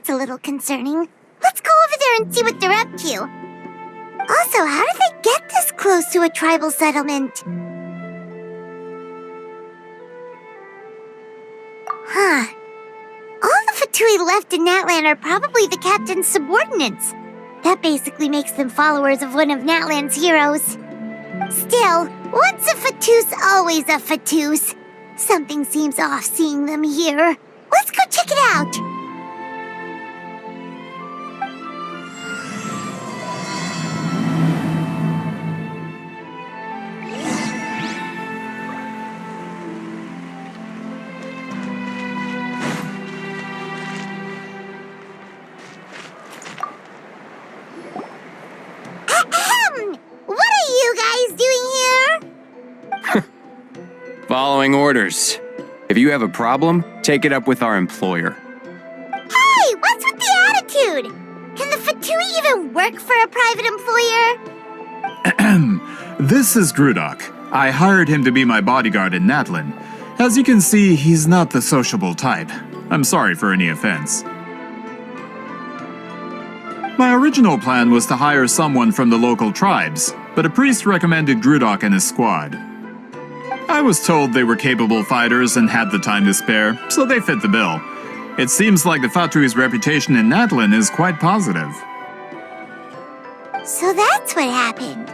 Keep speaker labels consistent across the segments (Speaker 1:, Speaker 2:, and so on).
Speaker 1: that's a little concerning. Let's go over there and see what they're up to. Also, how did they get this close to a tribal settlement? Huh. All the Fatui left in Natlan are probably the captain's subordinates. That basically makes them followers of one of Natlan's heroes. Still, once a Fatus, always a Fatus. Something seems off seeing them here. Let's go check it out. What are you guys doing here?
Speaker 2: Following orders. If you have a problem, take it up with our employer.
Speaker 1: Hey, what's with the attitude? Can the Fatui even work for a private employer?
Speaker 3: This is Grudok. I hired him to be my bodyguard in Natlan. As you can see, he's not the sociable type. I'm sorry for any offense. My original plan was to hire someone from the local tribes, but a priest recommended Grudok and his squad. I was told they were capable fighters and had the time to spare, so they fit the bill. It seems like the Fatui's reputation in Natlan is quite positive.
Speaker 1: So that's what happened.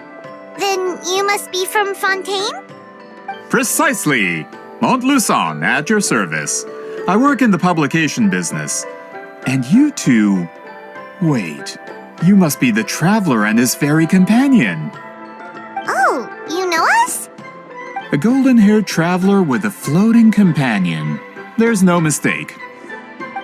Speaker 1: Then you must be from Fontaine?
Speaker 3: Precisely! Montluçon, at your service. I work in the publication business. And you two... Wait, you must be the Traveler and his fairy companion.
Speaker 1: Oh, you know us?
Speaker 3: A golden-haired traveler with a floating companion. There's no mistake.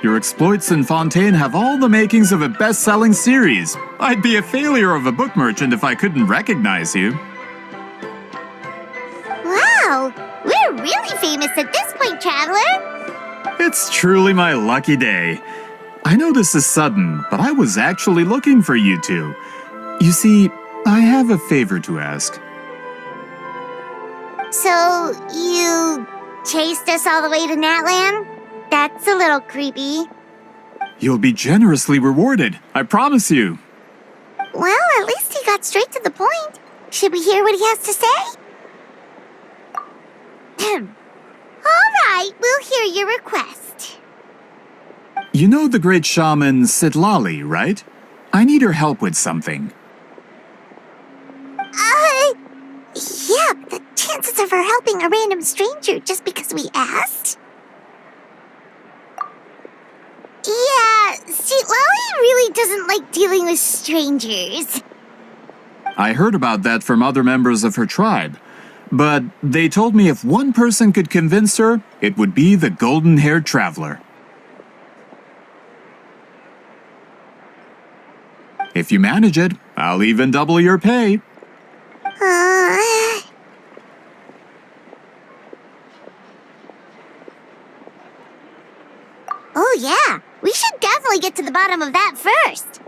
Speaker 3: Your exploits in Fontaine have all the makings of a best-selling series. I'd be a failure of a book merchant if I couldn't recognize you.
Speaker 1: Wow, we're really famous at this point, Traveler.
Speaker 3: It's truly my lucky day. I know this is sudden, but I was actually looking for you two. You see, I have a favor to ask.
Speaker 1: So, you chased us all the way to Natlan? That's a little creepy.
Speaker 3: You'll be generously rewarded, I promise you.
Speaker 1: Well, at least he got straight to the point. Should we hear what he has to say? All right, we'll hear your request.
Speaker 3: You know the great shaman Sitlali, right? I need her help with something.
Speaker 1: Yeah, but the chances of her helping a random stranger just because we asked? Yeah, see, Lolly really doesn't like dealing with strangers.
Speaker 3: I heard about that from other members of her tribe. But they told me if one person could convince her, it would be the golden-haired traveler. If you manage it, I'll even double your pay.
Speaker 1: Oh yeah, we should definitely get to the bottom of that first.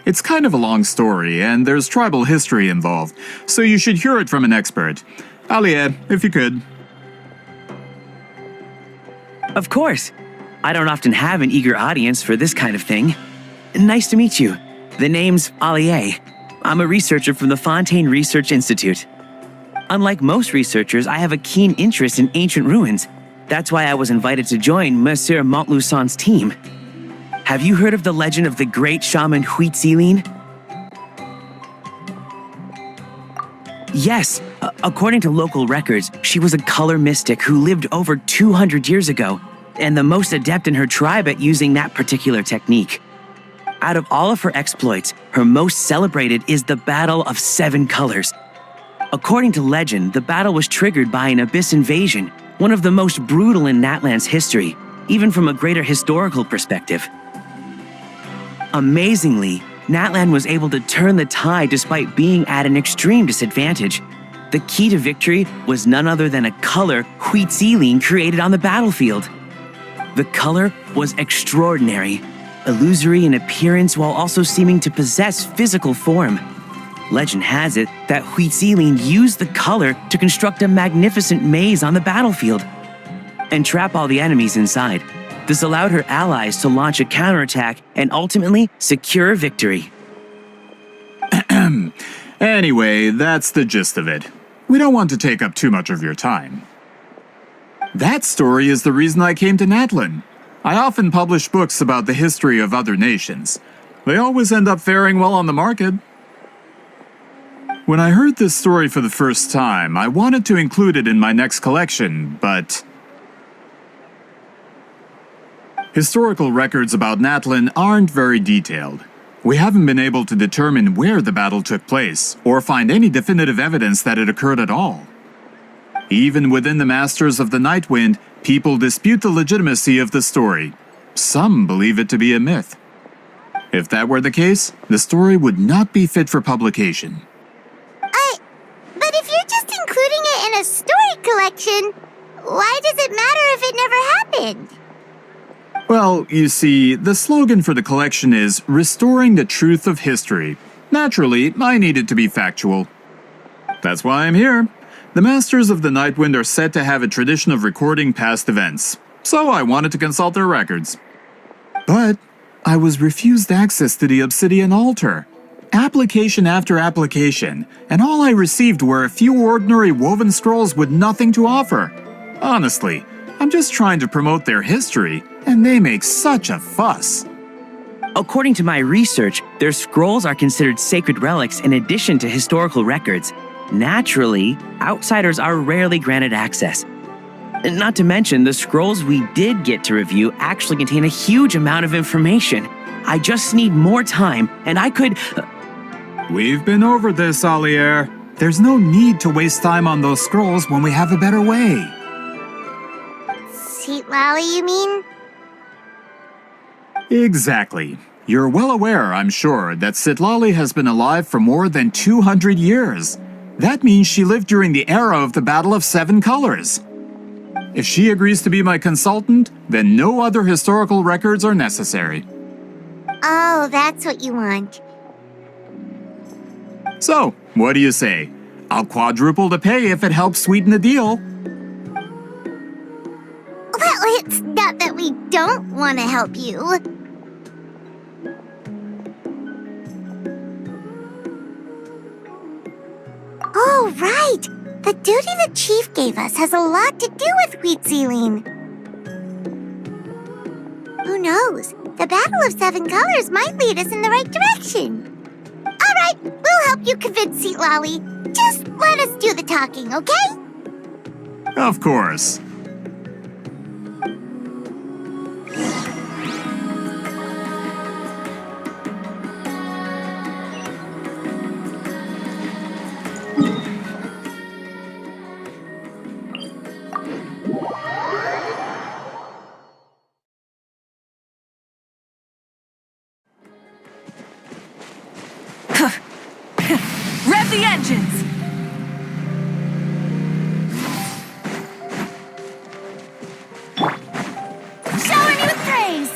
Speaker 3: It's kind of a long story, and there's tribal history involved, so you should hear it from an expert. Alie, if you could.
Speaker 4: Of course. I don't often have an eager audience for this kind of thing. Nice to meet you. The name's Alie. I'm a researcher from the Fontaine Research Institute. Unlike most researchers, I have a keen interest in ancient ruins. That's why I was invited to join Monsieur Montluçon's team. Have you heard of the legend of the great shaman Huitzilin? Yes, according to local records, she was a color mystic who lived over 200 years ago, and the most adept in her tribe at using that particular technique. Out of all of her exploits, her most celebrated is the Battle of Seven Colors. According to legend, the battle was triggered by an abyss invasion, one of the most brutal in Natlan's history, even from a greater historical perspective. Amazingly, Natlan was able to turn the tide despite being at an extreme disadvantage. The key to victory was none other than a color Huitzilin created on the battlefield. The color was extraordinary, illusory in appearance while also seeming to possess physical form. Legend has it that Huitzilin used the color to construct a magnificent maze on the battlefield. and trap all the enemies inside. This allowed her allies to launch a counterattack and ultimately secure victory.
Speaker 3: Anyway, that's the gist of it. We don't want to take up too much of your time. That story is the reason I came to Natlan. I often publish books about the history of other nations. They always end up faring well on the market. When I heard this story for the first time, I wanted to include it in my next collection, but historical records about Natlan aren't very detailed. We haven't been able to determine where the battle took place, or find any definitive evidence that it occurred at all. Even within the Masters of the Nightwind, people dispute the legitimacy of the story. Some believe it to be a myth. If that were the case, the story would not be fit for publication.
Speaker 1: But if you're just including it in a story collection, why does it matter if it never happened?
Speaker 3: Well, you see, the slogan for the collection is Restoring the Truth of History. Naturally, I need it to be factual. That's why I'm here. The Masters of the Nightwind are said to have a tradition of recording past events, so I wanted to consult their records. But I was refused access to the Obsidian Altar. Application after application, and all I received were a few ordinary woven scrolls with nothing to offer. Honestly, I'm just trying to promote their history, and they make such a fuss.
Speaker 4: According to my research, their scrolls are considered sacred relics in addition to historical records. Naturally, outsiders are rarely granted access. Not to mention, the scrolls we did get to review actually contain a huge amount of information. I just need more time, and I could...
Speaker 3: We've been over this, Alier. There's no need to waste time on those scrolls when we have a better way.
Speaker 1: Citlali, you mean?
Speaker 3: Exactly. You're well aware, I'm sure, that Citlali has been alive for more than 200 years. That means she lived during the era of the Battle of Seven Colors. If she agrees to be my consultant, then no other historical records are necessary.
Speaker 1: Oh, that's what you want.
Speaker 3: So, what do you say? I'll quadruple the pay if it helps sweeten the deal.
Speaker 1: Well, it's not that we don't want to help you. Oh, right! The duty the chief gave us has a lot to do with Wheatsealing. Who knows? The Battle of Seven Colors might lead us in the right direction. All right, we'll help you convince Citlali. Just let us do the talking, okay?
Speaker 3: Of course.
Speaker 5: Rev the engines! Showering you with praise!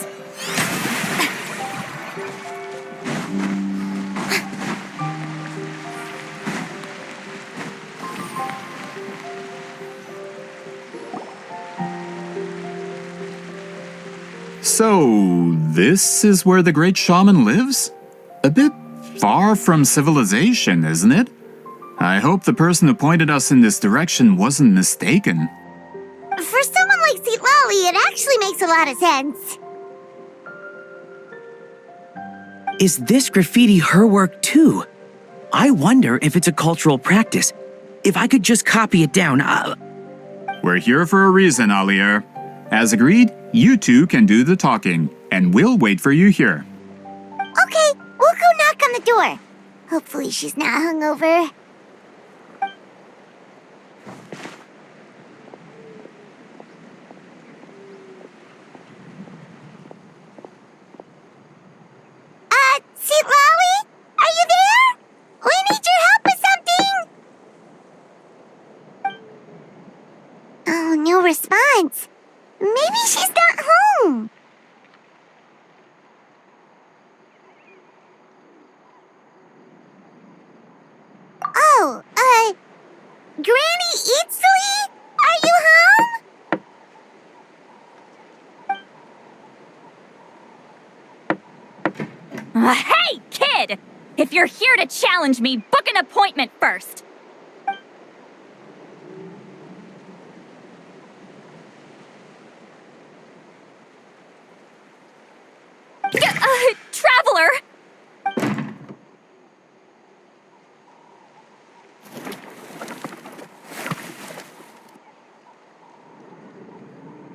Speaker 3: So, this is where the great shaman lives? A bit far from civilization, isn't it? I hope the person who pointed us in this direction wasn't mistaken.
Speaker 1: For someone like Citlali, it actually makes a lot of sense.
Speaker 4: Is this graffiti her work too? I wonder if it's a cultural practice. If I could just copy it down,
Speaker 3: We're here for a reason, Alier. As agreed, you two can do the talking, and we'll wait for you here.
Speaker 1: Okay, we'll go knock on the door. Hopefully she's not hungover. Citlali? Are you there? We need your help with something! Oh, no response. Maybe she's not home. Oh, Granny Eatsley? Are you home?
Speaker 6: Hey, kid! If you're here to challenge me, book an appointment first. Traveler!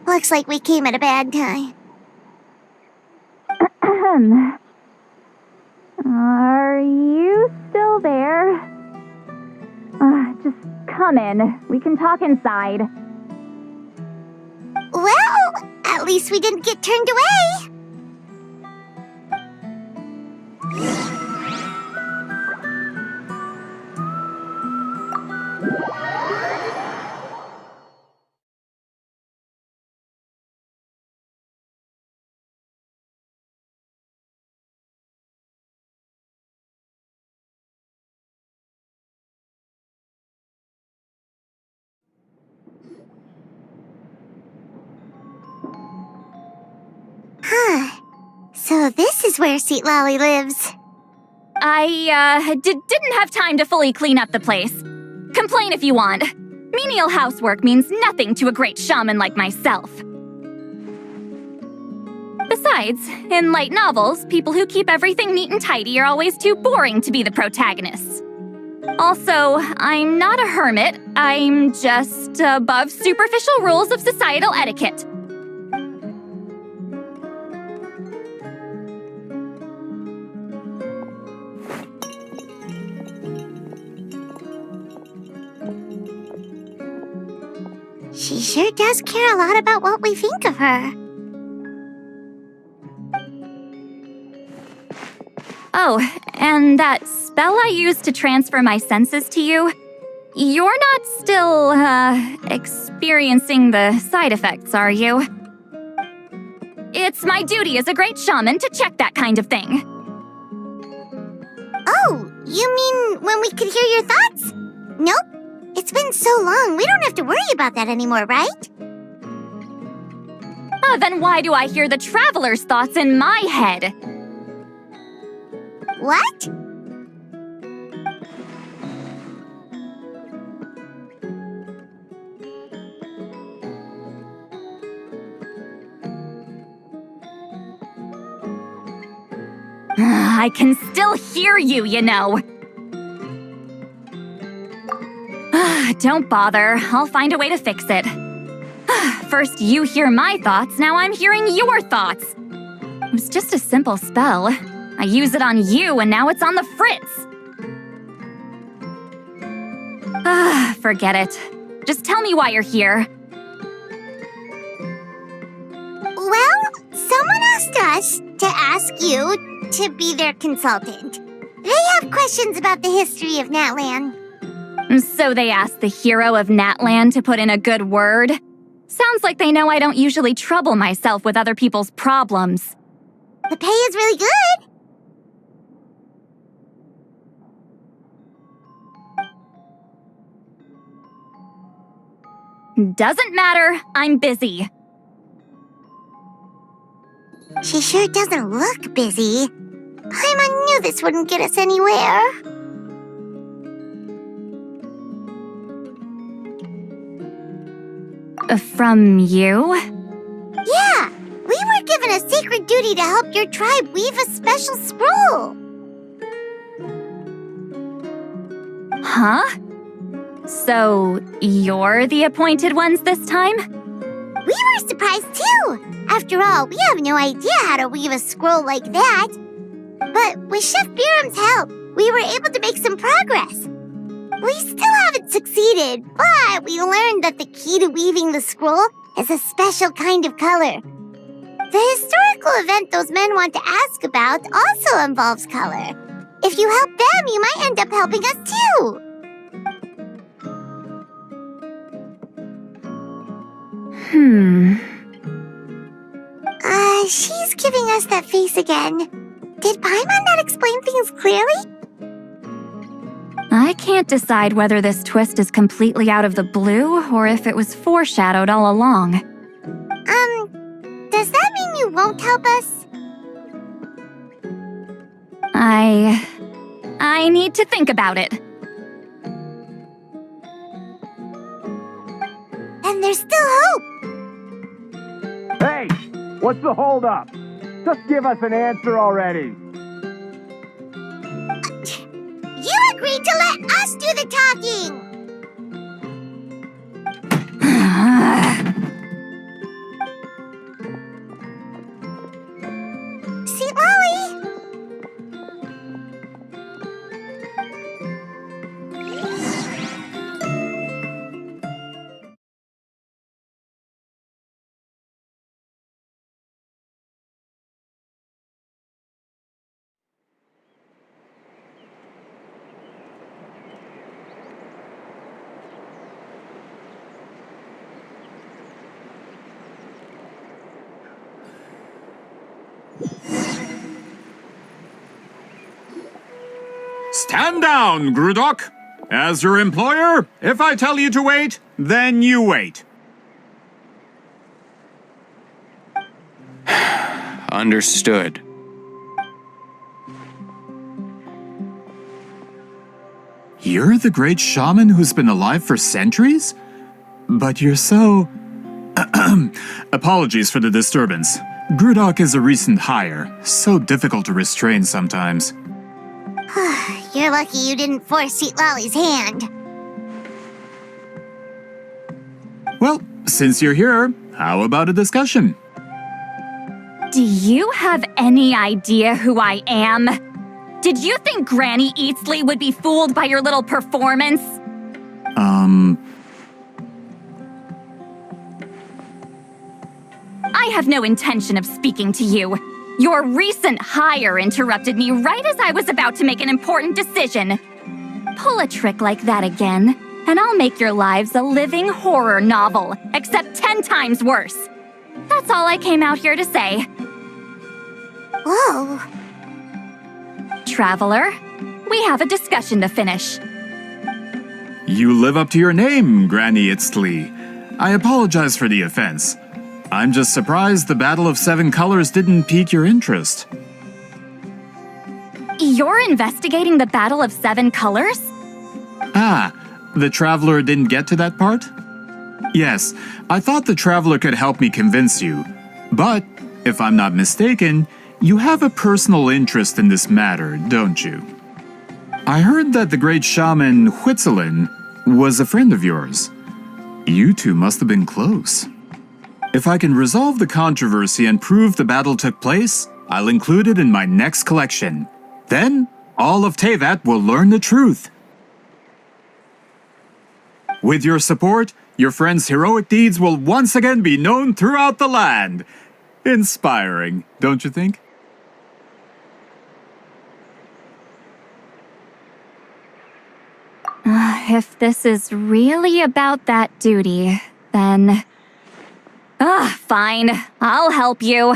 Speaker 1: Looks like we came at a bad time.
Speaker 6: Are you still there? Just come in. We can talk inside.
Speaker 1: Well, at least we didn't get turned away. Huh. So this is where Seat Lolly lives.
Speaker 6: I, didn't have time to fully clean up the place. Complain if you want. Menial housework means nothing to a great shaman like myself. Besides, in light novels, people who keep everything neat and tidy are always too boring to be the protagonists. Also, I'm not a hermit. I'm just above superficial rules of societal etiquette.
Speaker 1: She sure does care a lot about what we think of her.
Speaker 6: Oh, and that spell I used to transfer my senses to you, you're not still, experiencing the side effects, are you? It's my duty as a great shaman to check that kind of thing.
Speaker 1: Oh, you mean when we could hear your thoughts? Nope. It's been so long, we don't have to worry about that anymore, right?
Speaker 6: Then why do I hear the traveler's thoughts in my head?
Speaker 1: What?
Speaker 6: I can still hear you, you know. Don't bother. I'll find a way to fix it. First you hear my thoughts, now I'm hearing your thoughts. It was just a simple spell. I use it on you, and now it's on the fritz. Forget it. Just tell me why you're here.
Speaker 1: Well, someone asked us to ask you to be their consultant. They have questions about the history of Natlan.
Speaker 6: So they asked the hero of Natlan to put in a good word? Sounds like they know I don't usually trouble myself with other people's problems.
Speaker 1: The pay is really good.
Speaker 6: Doesn't matter. I'm busy.
Speaker 1: She sure doesn't look busy. Paimon knew this wouldn't get us anywhere.
Speaker 6: From you?
Speaker 1: Yeah, we were given a sacred duty to help your tribe weave a special scroll.
Speaker 6: Huh? So, you're the appointed ones this time?
Speaker 1: We were surprised too. After all, we have no idea how to weave a scroll like that. But with Chef Biram's help, we were able to make some progress. We still haven't succeeded, but we learned that the key to weaving the scroll is a special kind of color. The historical event those men want to ask about also involves color. If you help them, you might end up helping us too. She's giving us that face again. Did Paimon not explain things clearly?
Speaker 6: I can't decide whether this twist is completely out of the blue or if it was foreshadowed all along.
Speaker 1: Does that mean you won't help us?
Speaker 6: I need to think about it.
Speaker 1: And there's still hope.
Speaker 7: Hey, what's the holdup? Just give us an answer already.
Speaker 1: You agreed to let us do the talking. Sweet Lolly.
Speaker 3: Stand down, Grudok. As your employer, if I tell you to wait, then you wait.
Speaker 2: Understood.
Speaker 3: You're the great shaman who's been alive for centuries? But you're so... Apologies for the disturbance. Grudok is a recent hire, so difficult to restrain sometimes.
Speaker 1: You're lucky you didn't force Sweet Lolly's hand.
Speaker 3: Well, since you're here, how about a discussion?
Speaker 6: Do you have any idea who I am? Did you think Granny Eatsley would be fooled by your little performance? I have no intention of speaking to you. Your recent hire interrupted me right as I was about to make an important decision. Pull a trick like that again, and I'll make your lives a living horror novel, except 10 times worse. That's all I came out here to say.
Speaker 1: Whoa.
Speaker 6: Traveler, we have a discussion to finish.
Speaker 3: You live up to your name, Granny Eatsley. I apologize for the offense. I'm just surprised the Battle of Seven Colors didn't pique your interest.
Speaker 6: You're investigating the Battle of Seven Colors?
Speaker 3: Ah, the Traveler didn't get to that part? Yes, I thought the Traveler could help me convince you. But, if I'm not mistaken, you have a personal interest in this matter, don't you? I heard that the great shaman Huitzilin was a friend of yours. You two must have been close. If I can resolve the controversy and prove the battle took place, I'll include it in my next collection. Then, all of Teyvat will learn the truth. With your support, your friend's heroic deeds will once again be known throughout the land. Inspiring, don't you think?
Speaker 6: If this is really about that duty, then... fine. I'll help you.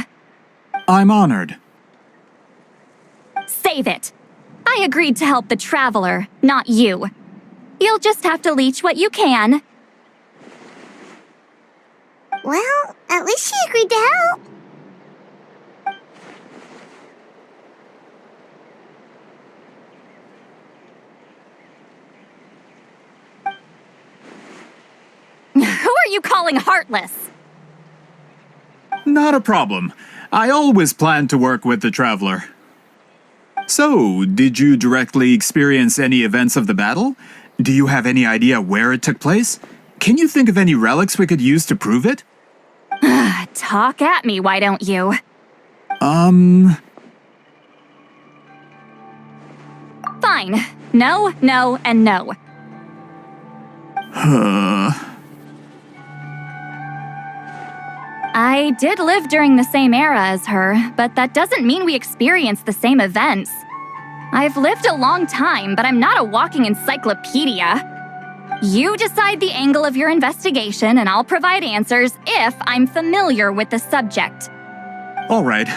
Speaker 3: I'm honored.
Speaker 6: Save it. I agreed to help the Traveler, not you. You'll just have to leech what you can.
Speaker 1: Well, at least she agreed to help.
Speaker 6: Who are you calling heartless?
Speaker 3: Not a problem. I always planned to work with the Traveler. So, did you directly experience any events of the battle? Do you have any idea where it took place? Can you think of any relics we could use to prove it?
Speaker 6: Talk at me, why don't you? Fine. No, no, and no. I did live during the same era as her, but that doesn't mean we experienced the same events. I've lived a long time, but I'm not a walking encyclopedia. You decide the angle of your investigation, and I'll provide answers if I'm familiar with the subject.
Speaker 3: All right.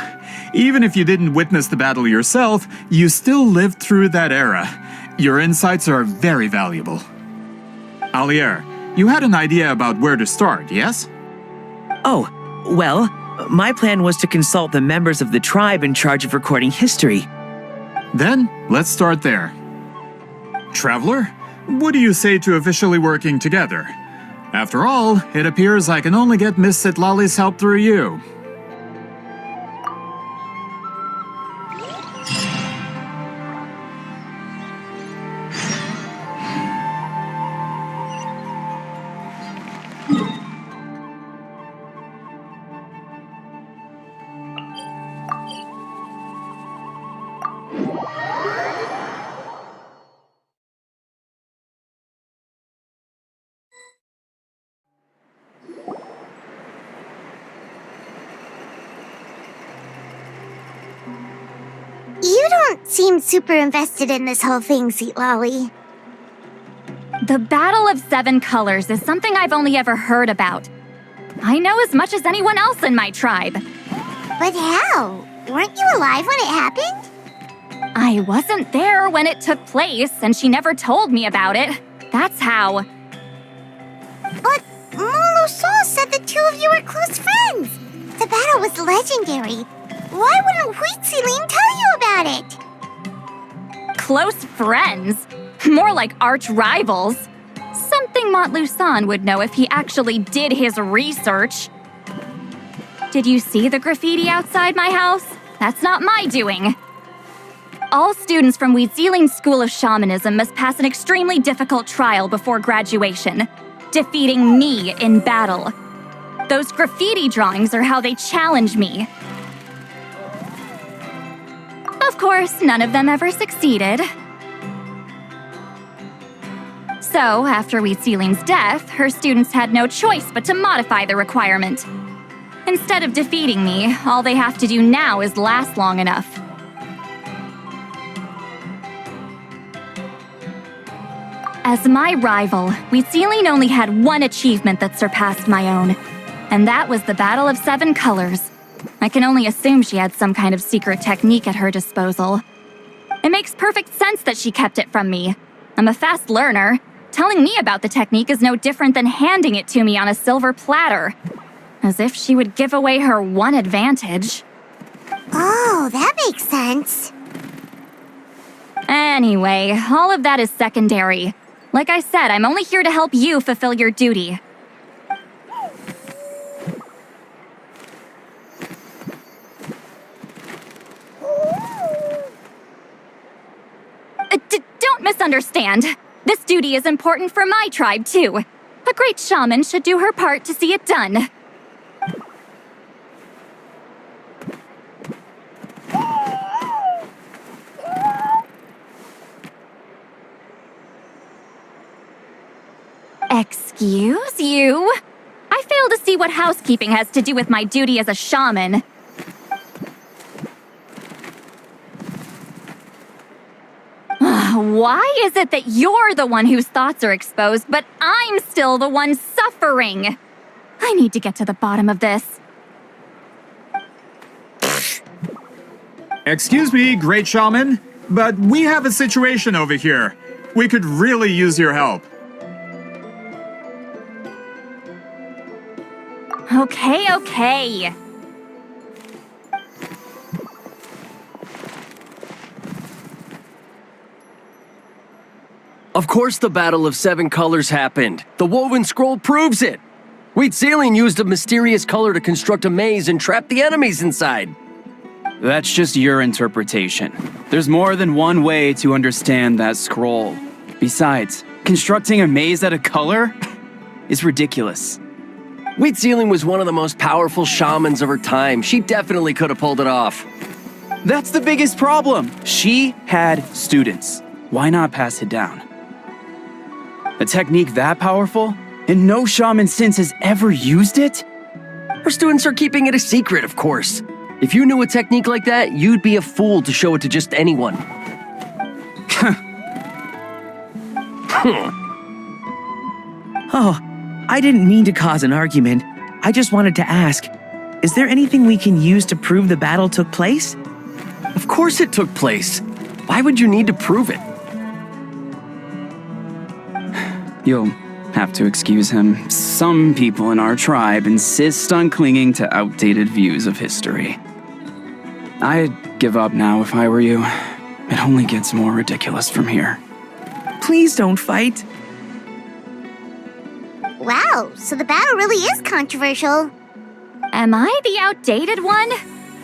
Speaker 3: Even if you didn't witness the battle yourself, you still lived through that era. Your insights are very valuable. Alier, you had an idea about where to start, yes?
Speaker 4: Oh, well, my plan was to consult the members of the tribe in charge of recording history.
Speaker 3: Then, let's start there. Traveler, what do you say to officially working together? After all, it appears I can only get Miss Citlali's help through you.
Speaker 1: You don't seem super invested in this whole thing, Citlali.
Speaker 6: The Battle of Seven Colors is something I've only ever heard about. I know as much as anyone else in my tribe.
Speaker 1: But how? Weren't you alive when it happened?
Speaker 6: I wasn't there when it took place, and she never told me about it. That's how.
Speaker 1: But Molusan said the two of you were close friends. The battle was legendary. Why wouldn't Huitziling tell you about it?
Speaker 6: Close friends? More like arch rivals. Something Montluçon would know if he actually did his research. Did you see the graffiti outside my house? That's not my doing. All students from Huitziling's School of Shamanism must pass an extremely difficult trial before graduation, defeating me in battle. Those graffiti drawings are how they challenge me. Of course, none of them ever succeeded. So, after Huitziling's death, her students had no choice but to modify the requirement. Instead of defeating me, all they have to do now is last long enough. As my rival, Huitziling only had one achievement that surpassed my own, and that was the Battle of Seven Colors. I can only assume she had some kind of secret technique at her disposal. It makes perfect sense that she kept it from me. I'm a fast learner. Telling me about the technique is no different than handing it to me on a silver platter. As if she would give away her one advantage.
Speaker 1: Oh, that makes sense.
Speaker 6: Anyway, all of that is secondary. Like I said, I'm only here to help you fulfill your duty. Don't misunderstand. This duty is important for my tribe, too. A great shaman should do her part to see it done. Excuse you? I fail to see what housekeeping has to do with my duty as a shaman. Why is it that you're the one whose thoughts are exposed, but I'm still the one suffering? I need to get to the bottom of this.
Speaker 3: Excuse me, great shaman, but we have a situation over here. We could really use your help.
Speaker 6: Okay.
Speaker 8: Of course the Battle of Seven Colors happened. The woven scroll proves it. Huitziling used a mysterious color to construct a maze and trap the enemies inside.
Speaker 9: That's just your interpretation. There's more than one way to understand that scroll. Besides, constructing a maze out of color is ridiculous.
Speaker 8: Huitziling was one of the most powerful shamans of her time. She definitely could have pulled it off.
Speaker 9: That's the biggest problem. She had students. Why not pass it down? A technique that powerful, and no shaman since has ever used it?
Speaker 8: Her students are keeping it a secret, of course. If you knew a technique like that, you'd be a fool to show it to just anyone.
Speaker 4: Oh, I didn't mean to cause an argument. I just wanted to ask, is there anything we can use to prove the battle took place?
Speaker 8: Of course it took place. Why would you need to prove it?
Speaker 9: You'll have to excuse him. Some people in our tribe insist on clinging to outdated views of history. I'd give up now if I were you. It only gets more ridiculous from here.
Speaker 4: Please don't fight.
Speaker 1: Wow, so the battle really is controversial.
Speaker 6: Am I the outdated one?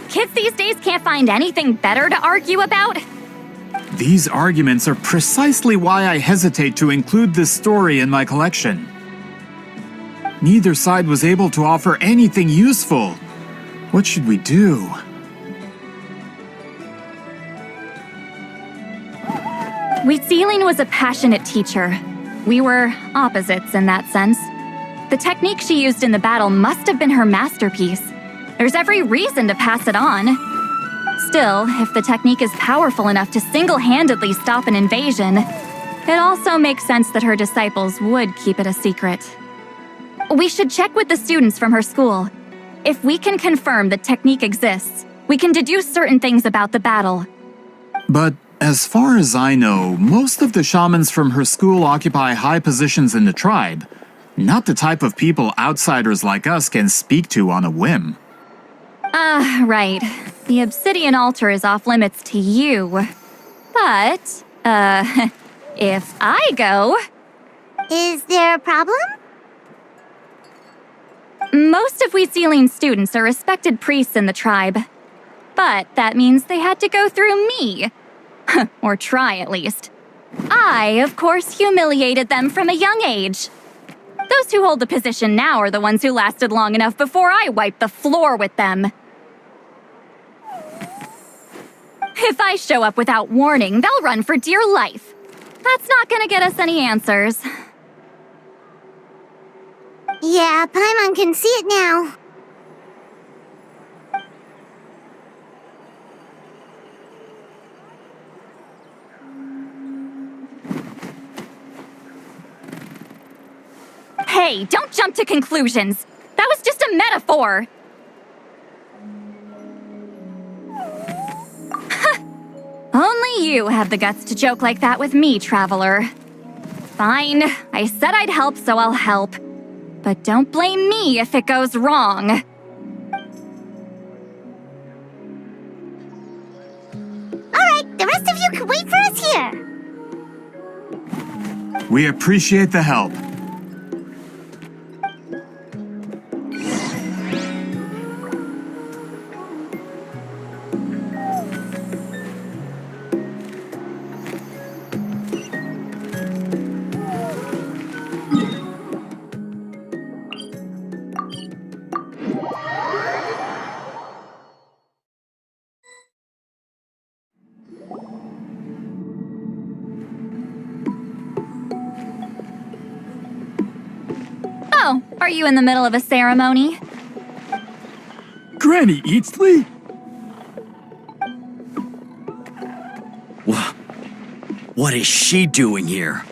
Speaker 6: Kids these days can't find anything better to argue about?
Speaker 3: These arguments are precisely why I hesitate to include this story in my collection. Neither side was able to offer anything useful. What should we do?
Speaker 6: Wheatzealing was a passionate teacher. We were opposites in that sense. The technique she used in the battle must have been her masterpiece. There's every reason to pass it on. Still, if the technique is powerful enough to single-handedly stop an invasion, it also makes sense that her disciples would keep it a secret. We should check with the students from her school. If we can confirm the technique exists, we can deduce certain things about the battle.
Speaker 3: But as far as I know, most of the shamans from her school occupy high positions in the tribe. Not the type of people outsiders like us can speak to on a whim.
Speaker 6: Right. The obsidian altar is off limits to you. But, if I go...
Speaker 1: Is there a problem?
Speaker 6: Most of Wheatzealing's students are respected priests in the tribe. But that means they had to go through me. Or try, at least. I, of course, humiliated them from a young age. Those who hold the position now are the ones who lasted long enough before I wiped the floor with them. If I show up without warning, they'll run for dear life. That's not gonna get us any answers.
Speaker 1: Yeah, Paimon can see it now.
Speaker 6: Hey, don't jump to conclusions. That was just a metaphor. Only you have the guts to joke like that with me, Traveler. Fine, I said I'd help, so I'll help. But don't blame me if it goes wrong.
Speaker 1: Alright, the rest of you can wait for us here.
Speaker 3: We appreciate the help.
Speaker 6: Oh, are you in the middle of a ceremony?
Speaker 9: Granny Eatsley?
Speaker 10: What is she doing here?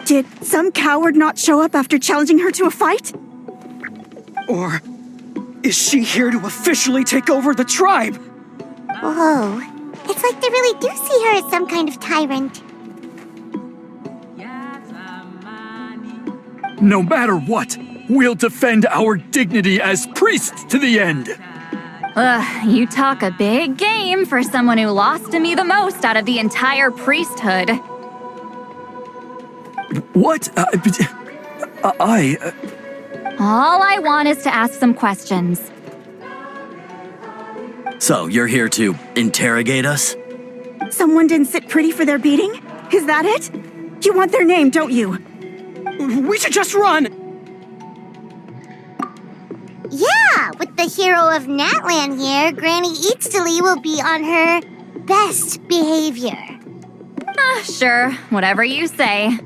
Speaker 11: Did some coward not show up after challenging her to a fight?
Speaker 9: Or is she here to officially take over the tribe?
Speaker 1: Whoa, it's like they really do see her as some kind of tyrant.
Speaker 9: No matter what, we'll defend our dignity as priests to the end.
Speaker 6: Ugh, you talk a big game for someone who lost to me the most out of the entire priesthood.
Speaker 9: What?
Speaker 6: All I want is to ask some questions.
Speaker 10: So, you're here to interrogate us?
Speaker 11: Someone didn't sit pretty for their beating? Is that it? You want their name, don't you?
Speaker 9: We should just run!
Speaker 1: Yeah, with the hero of Natlan here, Granny Eatsley will be on her best behavior.
Speaker 6: Sure, whatever you say.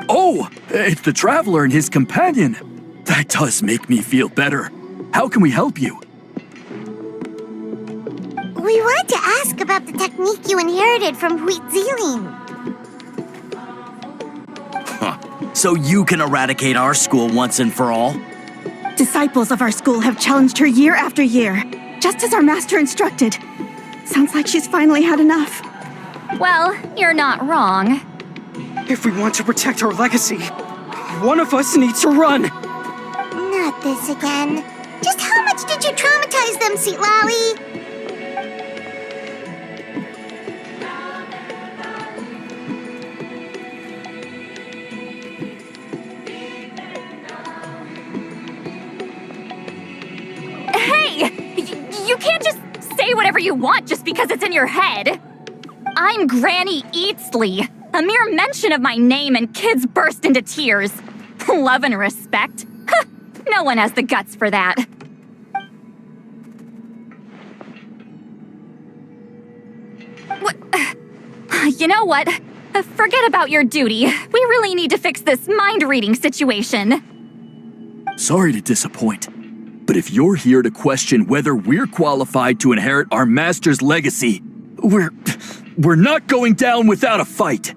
Speaker 9: Oh, it's the Traveler and his companion. That does make me feel better. How can we help you?
Speaker 1: We wanted to ask about the technique you inherited from Wheatzealing.
Speaker 10: So you can eradicate our school once and for all?
Speaker 11: Disciples of our school have challenged her year after year, just as our master instructed. Sounds like she's finally had enough.
Speaker 6: Well, you're not wrong.
Speaker 9: If we want to protect our legacy, one of us needs to run.
Speaker 1: Not this again. Just how much did you traumatize them, Seatlally?
Speaker 6: Hey! You can't just say whatever you want just because it's in your head. I'm Granny Eatsley. A mere mention of my name and kids burst into tears. Love and respect? Huh, no one has the guts for that. You know what? Forget about your duty. We really need to fix this mind-reading situation.
Speaker 10: Sorry to disappoint, but if you're here to question whether we're qualified to inherit our master's legacy, we're not going down without a fight.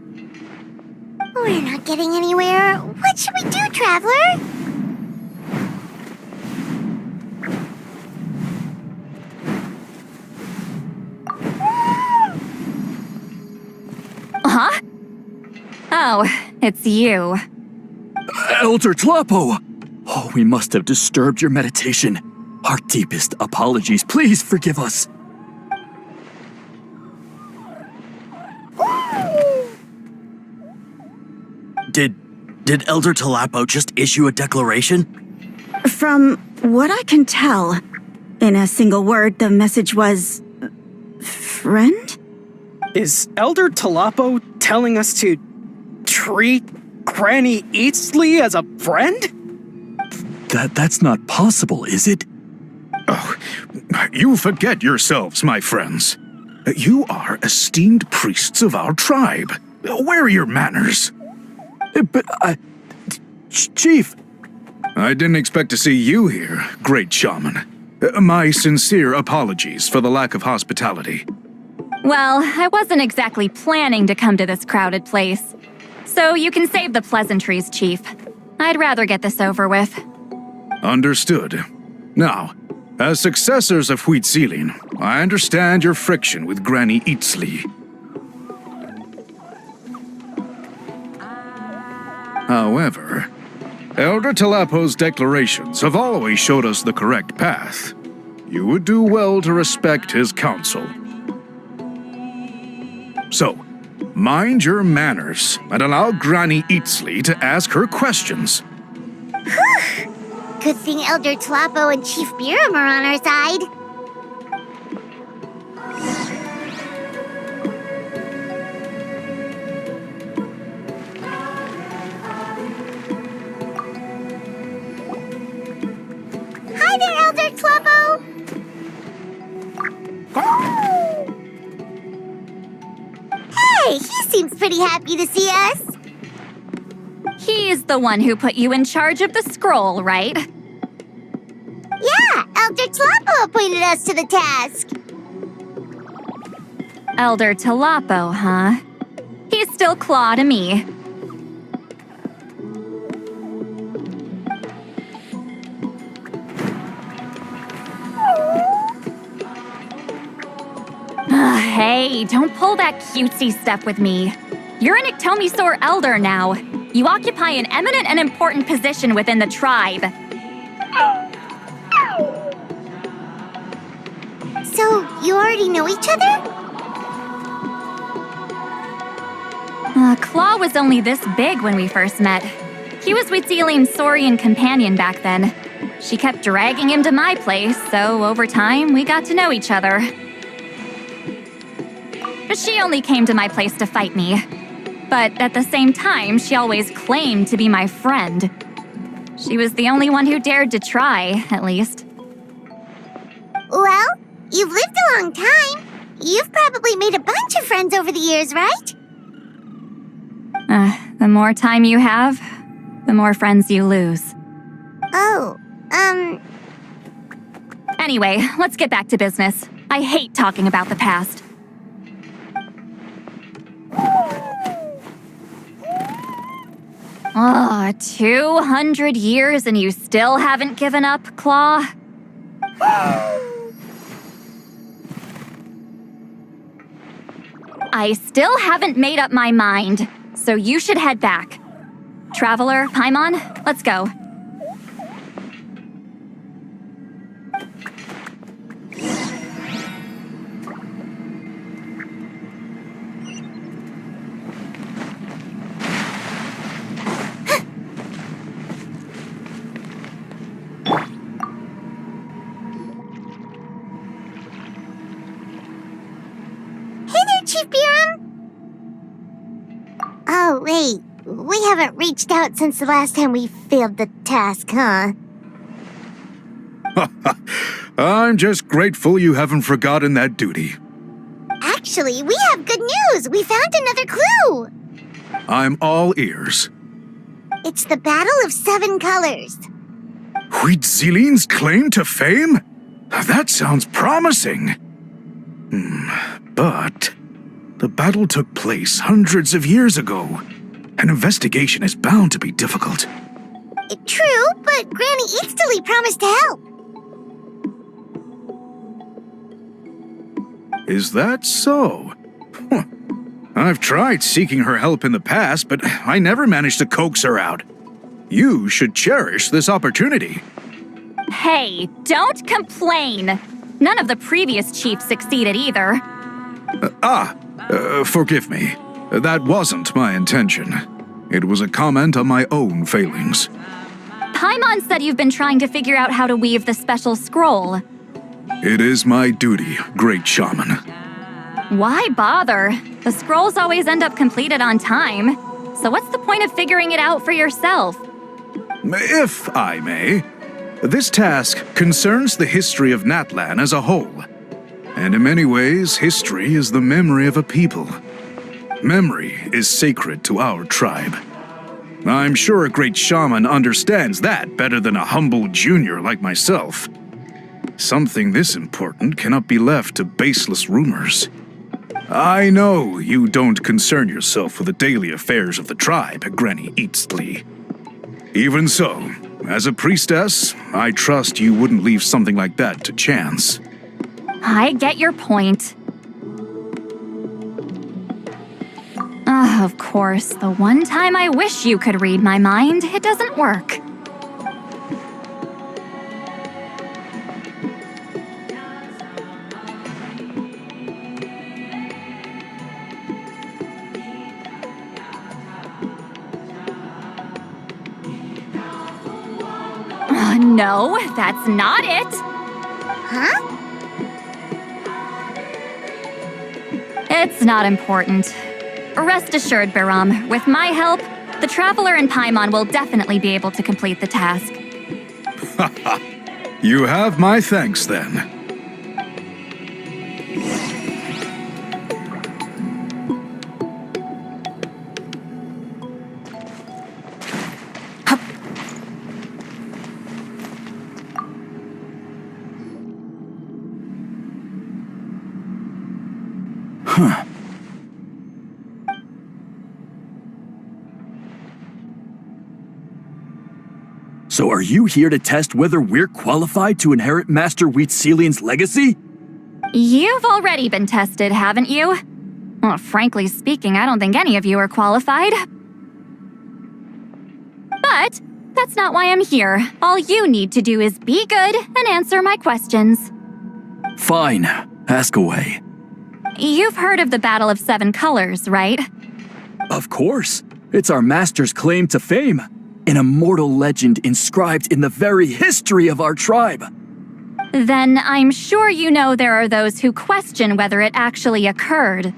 Speaker 1: We're not getting anywhere. What should we do, Traveler?
Speaker 6: Huh? Oh, it's you.
Speaker 10: Elder Tlapo! Oh, we must have disturbed your meditation. Our deepest apologies. Please forgive us. Did Elder Tlapo just issue a declaration?
Speaker 11: From what I can tell, in a single word, the message was... friend?
Speaker 9: Is Elder Tlapo telling us to treat Granny Eatsley as a friend?
Speaker 10: That's not possible, is it?
Speaker 12: Oh, you forget yourselves, my friends. You are esteemed priests of our tribe. Where are your manners?
Speaker 10: But Chief...
Speaker 12: I didn't expect to see you here, great shaman. My sincere apologies for the lack of hospitality.
Speaker 6: Well, I wasn't exactly planning to come to this crowded place. So you can save the pleasantries, Chief. I'd rather get this over with.
Speaker 12: Understood. Now, as successors of Huitzilin, I understand your friction with Granny Eatsley. However, Elder Tlapo's declarations have always showed us the correct path. You would do well to respect his counsel. So, mind your manners and allow Granny Eatsley to ask her questions.
Speaker 1: Good thing Elder Tlapo and Chief Biram are on our side. Hi there, Elder Tlapo! Hey, he seems pretty happy to see us.
Speaker 6: He's the one who put you in charge of the scroll, right?
Speaker 1: Yeah, Elder Tlapo appointed us to the task.
Speaker 6: Elder Tlapo, huh? He's still Claw to me. Hey, don't pull that cutesy stuff with me. You're an Iktomi Elder now. You occupy an eminent and important position within the tribe.
Speaker 1: So, you already know each other?
Speaker 6: Claw was only this big when we first met. He was Huitzilin's Saurian companion back then. She kept dragging him to my place, so over time, we got to know each other. She only came to my place to fight me. But at the same time, she always claimed to be my friend. She was the only one who dared to try, at least.
Speaker 1: Well, you've lived a long time. You've probably made a bunch of friends over the years, right?
Speaker 6: The more time you have, the more friends you lose.
Speaker 1: Oh,
Speaker 6: Anyway, let's get back to business. I hate talking about the past. 200 years and you still haven't given up, Claw? I still haven't made up my mind, so you should head back. Traveler, Paimon, let's go.
Speaker 1: Wait, we haven't reached out since the last time we failed the task, huh?
Speaker 12: I'm just grateful you haven't forgotten that duty.
Speaker 1: Actually, we have good news! We found another clue!
Speaker 12: I'm all ears.
Speaker 1: It's the Battle of Seven Colors.
Speaker 12: Huitzilin's claim to fame? That sounds promising. But the battle took place hundreds of years ago. An investigation is bound to be difficult.
Speaker 1: True, but Granny Eastily promised to help.
Speaker 12: Is that so? Huh. I've tried seeking her help in the past, but I never managed to coax her out. You should cherish this opportunity.
Speaker 6: Hey, don't complain. None of the previous chiefs succeeded either.
Speaker 12: Forgive me. That wasn't my intention. It was a comment on my own failings.
Speaker 6: Paimon said you've been trying to figure out how to weave the special scroll.
Speaker 12: It is my duty, Great Shaman.
Speaker 6: Why bother? The scrolls always end up completed on time. So what's the point of figuring it out for yourself?
Speaker 12: If I may, this task concerns the history of Natlan as a whole. And in many ways, history is the memory of a people. Memory is sacred to our tribe. I'm sure a great shaman understands that better than a humble junior like myself. Something this important cannot be left to baseless rumors. I know you don't concern yourself with the daily affairs of the tribe, Granny Eastly. Even so, as a priestess, I trust you wouldn't leave something like that to chance.
Speaker 6: I get your point. Of course, the one time I wish you could read my mind, it doesn't work. No, that's not it.
Speaker 1: Huh?
Speaker 6: It's not important. Rest assured, Biram, with my help, the Traveler and Paimon will definitely be able to complete the task.
Speaker 12: You have my thanks then.
Speaker 10: So are you here to test whether we're qualified to inherit Master Huitzilian's legacy?
Speaker 6: You've already been tested, haven't you? Well, frankly speaking, I don't think any of you are qualified. But that's not why I'm here. All you need to do is be good and answer my questions.
Speaker 10: Fine. Ask away.
Speaker 6: You've heard of the Battle of Seven Colors, right?
Speaker 10: Of course. It's our master's claim to fame. An immortal legend inscribed in the very history of our tribe.
Speaker 6: Then I'm sure you know there are those who question whether it actually occurred.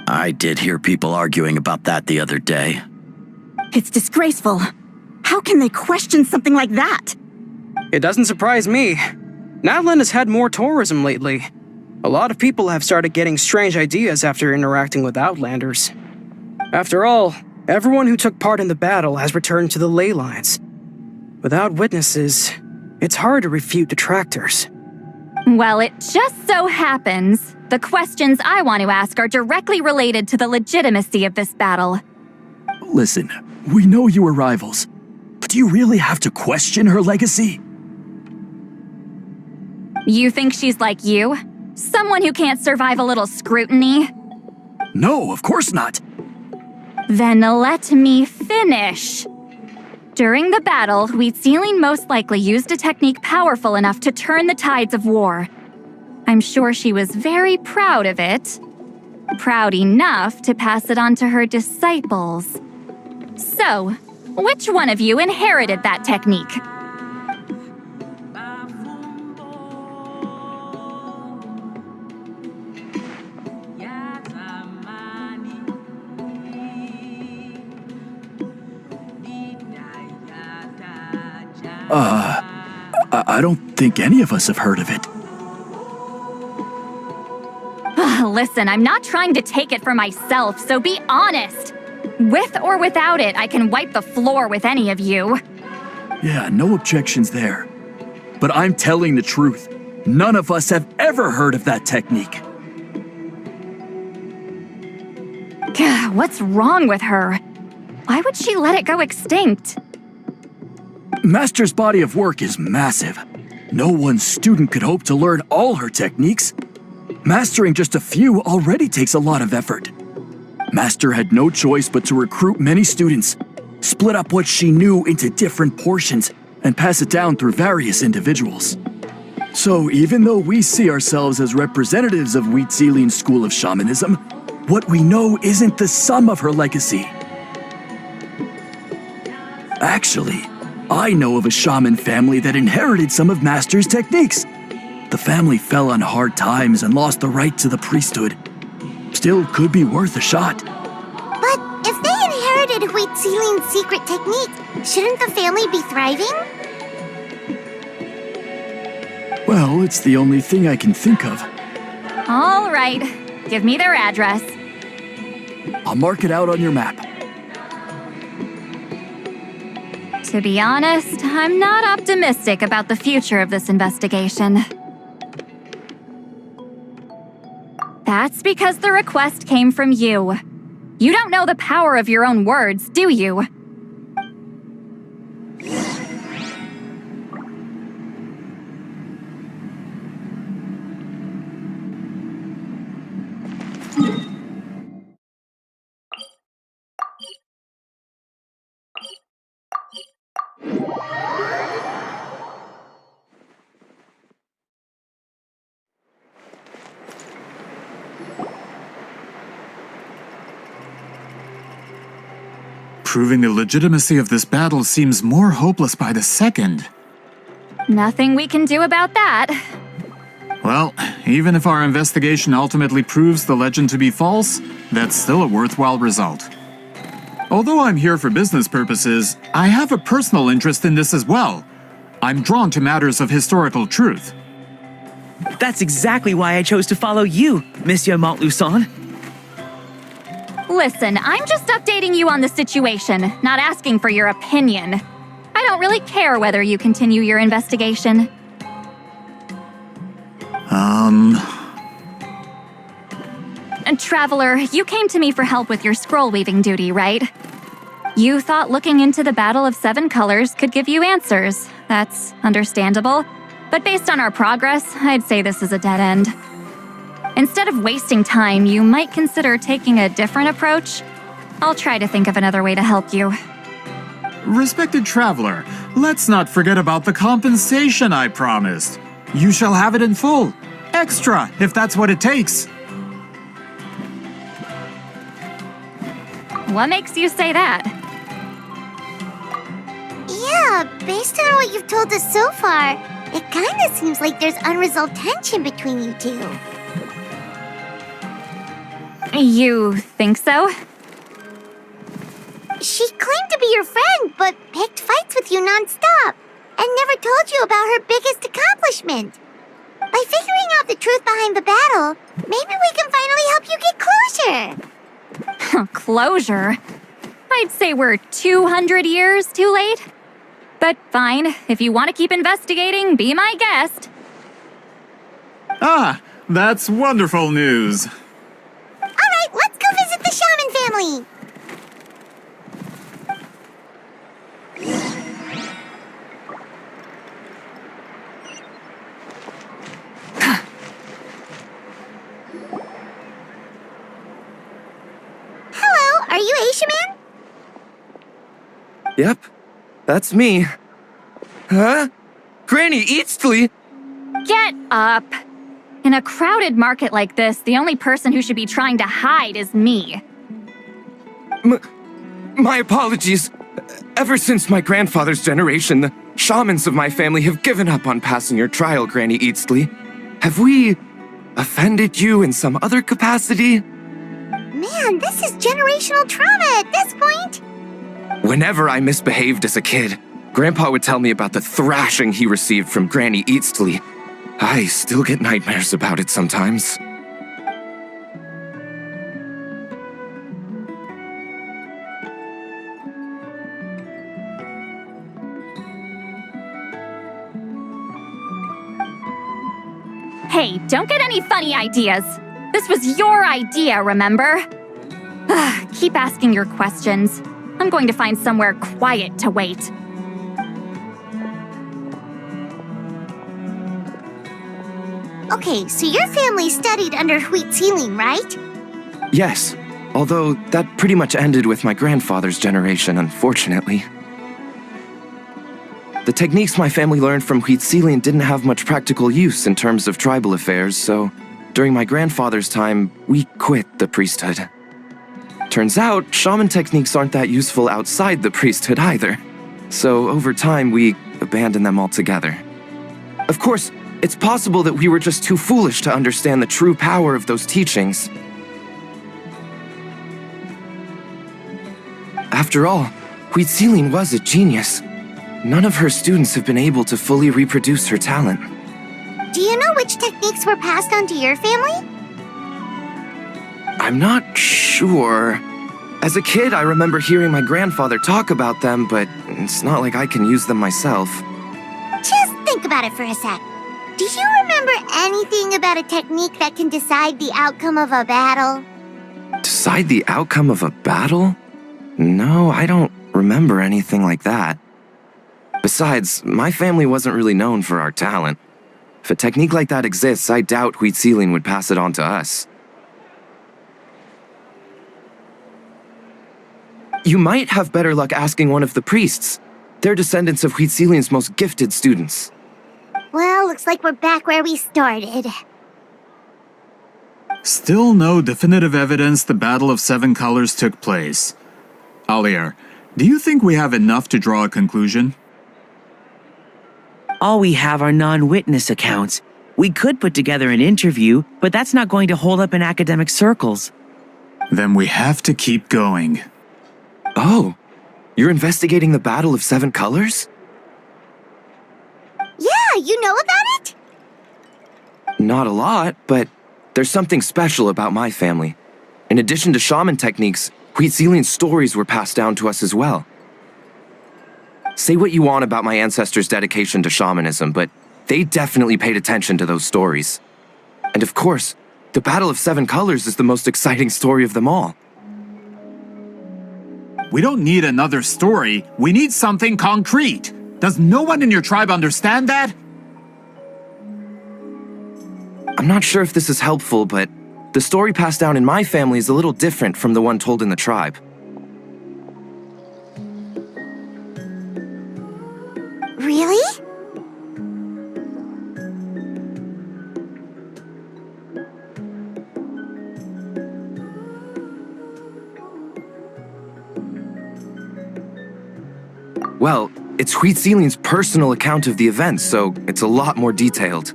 Speaker 13: I did hear people arguing about that the other day.
Speaker 11: It's disgraceful. How can they question something like that?
Speaker 14: It doesn't surprise me. Natlan has had more tourism lately. A lot of people have started getting strange ideas after interacting with Outlanders. After all, everyone who took part in the battle has returned to the ley lines. Without witnesses, it's hard to refute detractors.
Speaker 6: Well, it just so happens the questions I want to ask are directly related to the legitimacy of this battle.
Speaker 10: Listen, we know you were rivals, but do you really have to question her legacy?
Speaker 6: You think she's like you? Someone who can't survive a little scrutiny?
Speaker 10: No, of course not.
Speaker 6: Then let me finish. During the battle, Huitzilin most likely used a technique powerful enough to turn the tides of war. I'm sure she was very proud of it. Proud enough to pass it on to her disciples. So, which one of you inherited that technique?
Speaker 10: I don't think any of us have heard of it.
Speaker 6: Listen, I'm not trying to take it for myself, so be honest. With or without it, I can wipe the floor with any of you.
Speaker 10: Yeah, no objections there. But I'm telling the truth. None of us have ever heard of that technique.
Speaker 6: Gah, what's wrong with her? Why would she let it go extinct?
Speaker 10: Master's body of work is massive. No one student could hope to learn all her techniques. Mastering just a few already takes a lot of effort. Master had no choice but to recruit many students, split up what she knew into different portions, and pass it down through various individuals. So even though we see ourselves as representatives of Wheatzilian's school of shamanism, what we know isn't the sum of her legacy. Actually, I know of a shaman family that inherited some of Master's techniques. The family fell on hard times and lost the right to the priesthood. Still could be worth a shot.
Speaker 1: But if they inherited Wheatzilian's secret technique, shouldn't the family be thriving?
Speaker 10: Well, it's the only thing I can think of.
Speaker 6: All right, give me their address.
Speaker 10: I'll mark it out on your map.
Speaker 6: To be honest, I'm not optimistic about the future of this investigation. That's because the request came from you. You don't know the power of your own words, do you?
Speaker 3: Proving the legitimacy of this battle seems more hopeless by the second.
Speaker 6: Nothing we can do about that.
Speaker 3: Well, even if our investigation ultimately proves the legend to be false, that's still a worthwhile result. Although I'm here for business purposes, I have a personal interest in this as well. I'm drawn to matters of historical truth.
Speaker 4: That's exactly why I chose to follow you, Monsieur Montluçon.
Speaker 6: Listen, I'm just updating you on the situation, not asking for your opinion. I don't really care whether you continue your investigation. And Traveler, you came to me for help with your scroll weaving duty, right? You thought looking into the Battle of Seven Colors could give you answers. That's understandable. But based on our progress, I'd say this is a dead end. Instead of wasting time, you might consider taking a different approach. I'll try to think of another way to help you.
Speaker 3: Respected traveler, let's not forget about the compensation I promised. You shall have it in full. Extra, if that's what it takes.
Speaker 6: What makes you say that?
Speaker 1: Yeah, based on what you've told us so far, it kinda seems like there's unresolved tension between you two.
Speaker 6: You think so?
Speaker 1: She claimed to be your friend, but picked fights with you nonstop, and never told you about her biggest accomplishment. By figuring out the truth behind the battle, maybe we can finally help you get closure.
Speaker 6: Closure? I'd say we're 200 years too late. But fine, if you want to keep investigating, be my guest.
Speaker 3: Ah, that's wonderful news.
Speaker 1: Alright, let's go visit the shaman family. Hello, are you Aishaman?
Speaker 15: Yep, that's me. Huh? Granny Eastly?
Speaker 6: Get up. In a crowded market like this, the only person who should be trying to hide is me.
Speaker 15: My apologies. Ever since my grandfather's generation, the shamans of my family have given up on passing your trial, Granny Eastly. Have we offended you in some other capacity?
Speaker 1: Man, this is generational trauma at this point.
Speaker 15: Whenever I misbehaved as a kid, Grandpa would tell me about the thrashing he received from Granny Eastly. I still get nightmares about it sometimes.
Speaker 6: Hey, don't get any funny ideas. This was your idea, remember? Keep asking your questions. I'm going to find somewhere quiet to wait.
Speaker 1: Okay, so your family studied under Huitzilin, right?
Speaker 15: Yes, although that pretty much ended with my grandfather's generation, unfortunately. The techniques my family learned from Huitzilin didn't have much practical use in terms of tribal affairs, so during my grandfather's time, we quit the priesthood. Turns out, shaman techniques aren't that useful outside the priesthood either. So over time, we abandoned them altogether. Of course, it's possible that we were just too foolish to understand the true power of those teachings. After all, Huitzilin was a genius. None of her students have been able to fully reproduce her talent.
Speaker 1: Do you know which techniques were passed on to your family?
Speaker 15: I'm not sure. As a kid, I remember hearing my grandfather talk about them, but it's not like I can use them myself.
Speaker 1: Just think about it for a sec. Do you remember anything about a technique that can decide the outcome of a battle?
Speaker 15: Decide the outcome of a battle? No, I don't remember anything like that. Besides, my family wasn't really known for our talent. If a technique like that exists, I doubt Huitzilin would pass it on to us. You might have better luck asking one of the priests. They're descendants of Huitzilin's most gifted students.
Speaker 1: Well, looks like we're back where we started.
Speaker 3: Still no definitive evidence the Battle of Seven Colors took place. Alier, do you think we have enough to draw a conclusion?
Speaker 4: All we have are non-witness accounts. We could put together an interview, but that's not going to hold up in academic circles.
Speaker 3: Then we have to keep going.
Speaker 15: Oh, you're investigating the Battle of Seven Colors?
Speaker 1: Yeah, you know about it?
Speaker 15: Not a lot, but there's something special about my family. In addition to shaman techniques, Huitzilin's stories were passed down to us as well. Say what you want about my ancestors' dedication to shamanism, but they definitely paid attention to those stories. And of course, the Battle of Seven Colors is the most exciting story of them all.
Speaker 3: We don't need another story. We need something concrete. Does no one in your tribe understand that?
Speaker 15: I'm not sure if this is helpful, but the story passed down in my family is a little different from the one told in the tribe.
Speaker 1: Really?
Speaker 15: Well, it's Huitzilin's personal account of the events, so it's a lot more detailed.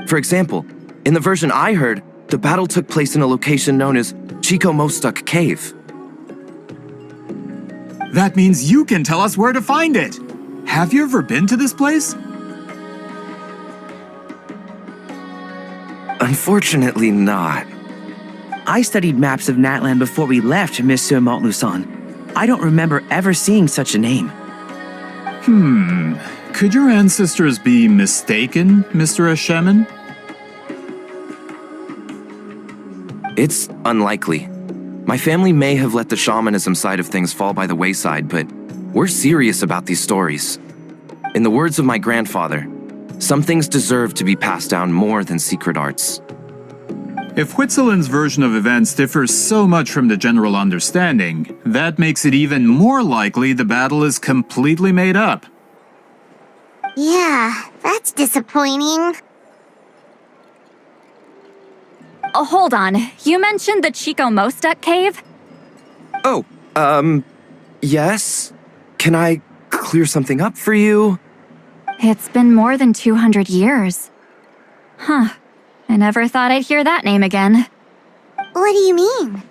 Speaker 15: For example, in the version I heard, the battle took place in a location known as Chico Mostuk Cave.
Speaker 3: That means you can tell us where to find it. Have you ever been to this place?
Speaker 15: Unfortunately not.
Speaker 4: I studied maps of Natlan before we left, Monsieur Montluçon. I don't remember ever seeing such a name.
Speaker 3: Could your ancestors be mistaken, Mr. Eshemin?
Speaker 15: It's unlikely. My family may have let the shamanism side of things fall by the wayside, but we're serious about these stories. In the words of my grandfather, some things deserve to be passed down more than secret arts.
Speaker 3: If Huitzilin's version of events differs so much from the general understanding, that makes it even more likely the battle is completely made up.
Speaker 1: Yeah, that's disappointing.
Speaker 6: Oh, hold on. You mentioned the Chico Mostuk Cave?
Speaker 15: Oh, yes? Can I clear something up for you?
Speaker 6: It's been more than 200 years. Huh. I never thought I'd hear that name again.
Speaker 1: What do you mean?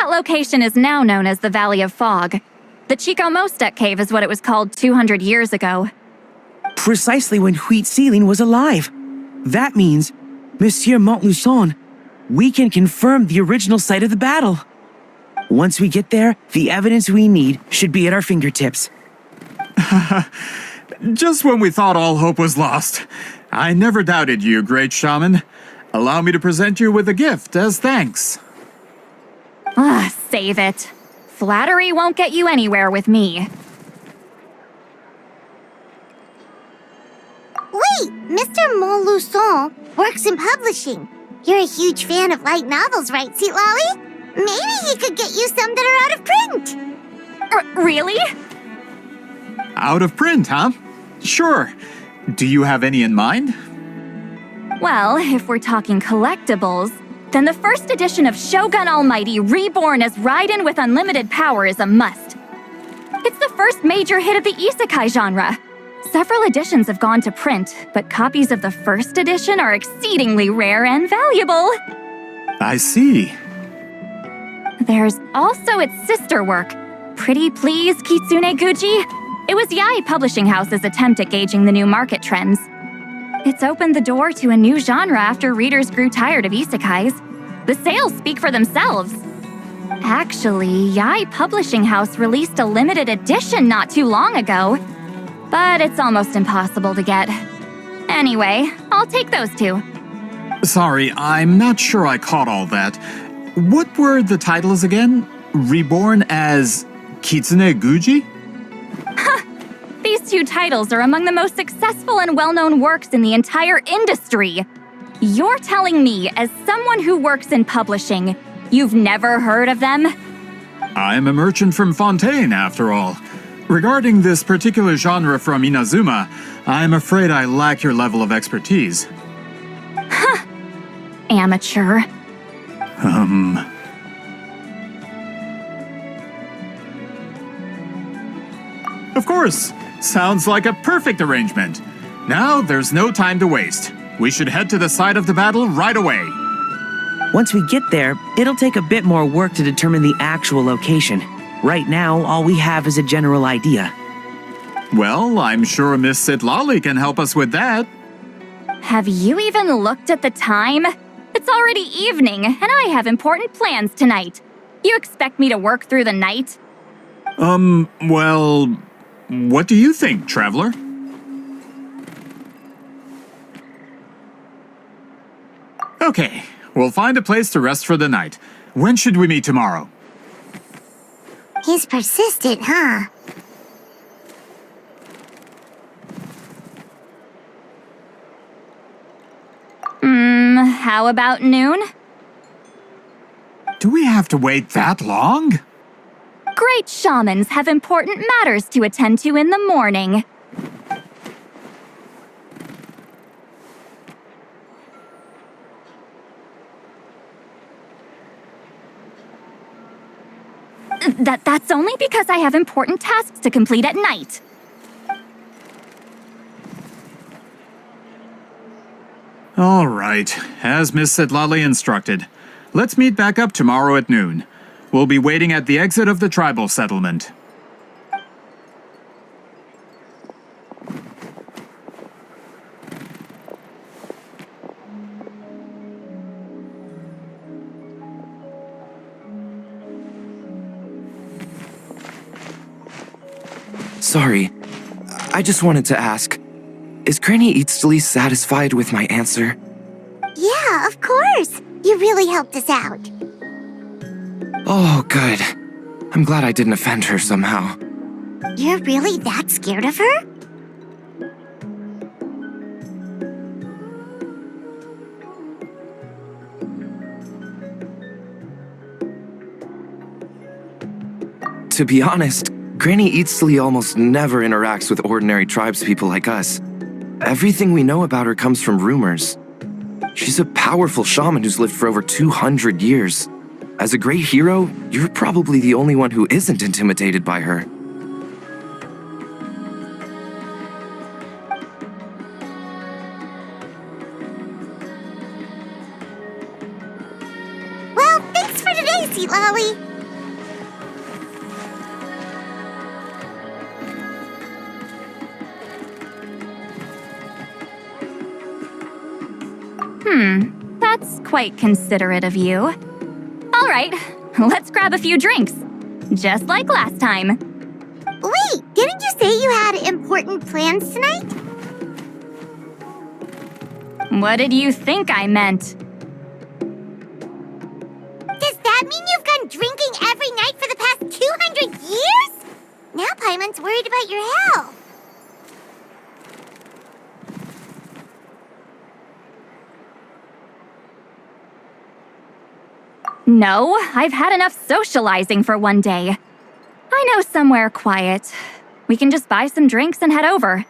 Speaker 6: That location is now known as the Valley of Fog. The Chico Mostek Cave is what it was called 200 years ago.
Speaker 4: Precisely when Huit Sealing was alive. That means, Monsieur Montluçon, we can confirm the original site of the battle. Once we get there, the evidence we need should be at our fingertips.
Speaker 3: Just when we thought all hope was lost. I never doubted you, great shaman. Allow me to present you with a gift as thanks.
Speaker 6: Save it. Flattery won't get you anywhere with me.
Speaker 1: Wait, Mr. Montluçon works in publishing. You're a huge fan of light novels, right, Citlali? Maybe he could get you some that are out of print.
Speaker 6: Really?
Speaker 3: Out of print, huh? Sure. Do you have any in mind?
Speaker 6: Well, if we're talking collectibles, then the first edition of Shogun Almighty reborn as Raiden with unlimited power is a must. It's the first major hit of the isekai genre. Several editions have gone to print, but copies of the first edition are exceedingly rare and valuable.
Speaker 3: I see.
Speaker 6: There's also its sister work, Pretty Please Kitsune Guji. It was Yai Publishing House's attempt at gauging the new market trends. It's opened the door to a new genre after readers grew tired of isekais. The sales speak for themselves. Actually, Yai Publishing House released a limited edition not too long ago, but it's almost impossible to get. Anyway, I'll take those two.
Speaker 3: Sorry, I'm not sure I caught all that. What were the titles again? Reborn as Kitsune Guji?
Speaker 6: These two titles are among the most successful and well-known works in the entire industry. You're telling me, as someone who works in publishing, you've never heard of them?
Speaker 3: I'm a merchant from Fontaine, after all. Regarding this particular genre from Inazuma, I'm afraid I lack your level of expertise.
Speaker 6: Amateur.
Speaker 3: Of course. Sounds like a perfect arrangement. Now there's no time to waste. We should head to the site of the battle right away.
Speaker 4: Once we get there, it'll take a bit more work to determine the actual location. Right now, all we have is a general idea.
Speaker 3: Well, I'm sure Miss Citlali can help us with that.
Speaker 6: Have you even looked at the time? It's already evening, and I have important plans tonight. You expect me to work through the night?
Speaker 3: Well, what do you think, traveler? Okay, we'll find a place to rest for the night. When should we meet tomorrow?
Speaker 1: He's persistent, huh?
Speaker 6: How about noon?
Speaker 3: Do we have to wait that long?
Speaker 6: Great shamans have important matters to attend to in the morning. That's only because I have important tasks to complete at night.
Speaker 3: All right, as Miss Citlali instructed. Let's meet back up tomorrow at noon. We'll be waiting at the exit of the tribal settlement.
Speaker 15: Sorry, I just wanted to ask, is Granny Eatsley satisfied with my answer?
Speaker 1: Yeah, of course. You really helped us out.
Speaker 15: Oh, good. I'm glad I didn't offend her somehow.
Speaker 1: You're really that scared of her?
Speaker 15: To be honest, Granny Eatsley almost never interacts with ordinary tribespeople like us. Everything we know about her comes from rumors. She's a powerful shaman who's lived for over 200 years. As a great hero, you're probably the only one who isn't intimidated by her.
Speaker 1: Well, thanks for today, Citlali.
Speaker 6: That's quite considerate of you. All right, let's grab a few drinks. Just like last time.
Speaker 1: Wait, didn't you say you had important plans tonight?
Speaker 6: What did you think I meant?
Speaker 1: Does that mean you've gone drinking every night for the past 200 years? Now Paimon's worried about your health.
Speaker 6: No, I've had enough socializing for one day. I know somewhere quiet. We can just buy some drinks and head over.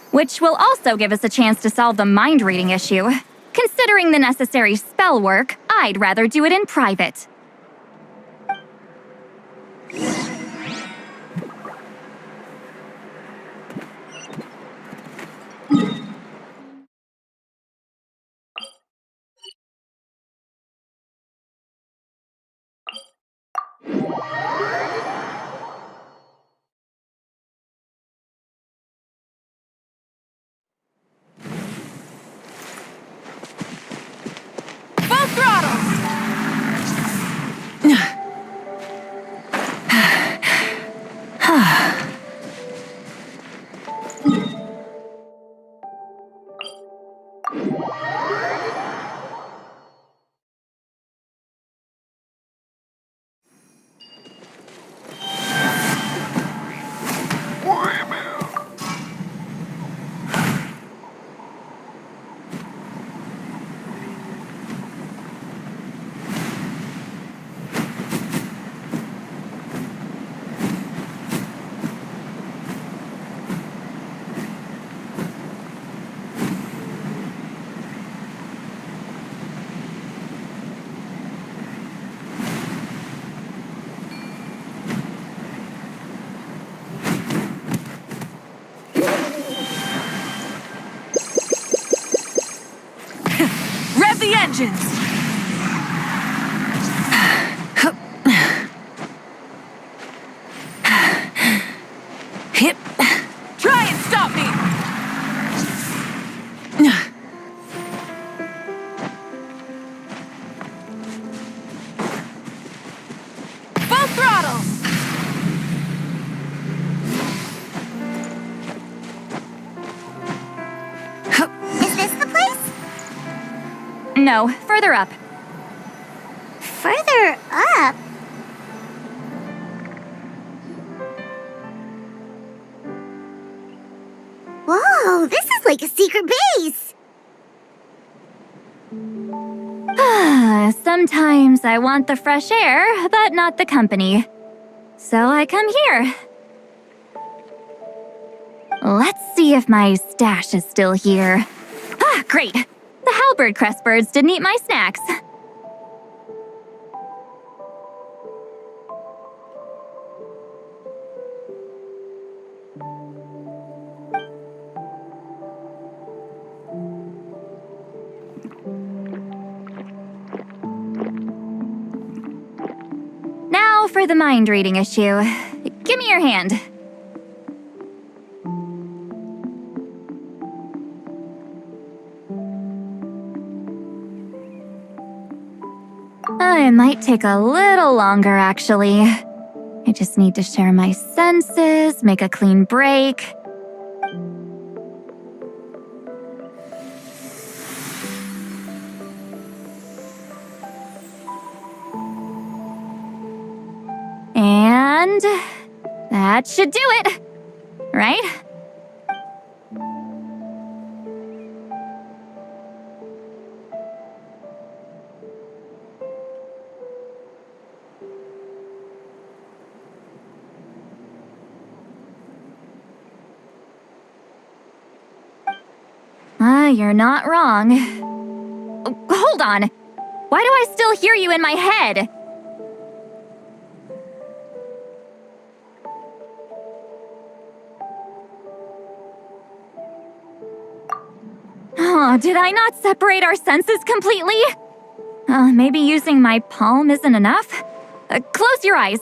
Speaker 6: Which will also give us a chance to solve the mind-reading issue. Considering the necessary spell work, I'd rather do it in private.
Speaker 5: Full throttle! Rev the engines! Hip. Try and stop me! Full throttle!
Speaker 1: Is this the place?
Speaker 6: No, further up.
Speaker 1: Further up? Whoa, this is like a secret base!
Speaker 6: Sometimes I want the fresh air, but not the company. So I come here. Let's see if my stash is still here. Ah, great! The halberd crest birds didn't eat my snacks. Now for the mind reading issue. Give me your hand. It might take a little longer, actually. I just need to share my senses, make a clean break. And that should do it, right? You're not wrong. Hold on. Why do I still hear you in my head? Oh, did I not separate our senses completely? Maybe using my palm isn't enough? Close your eyes.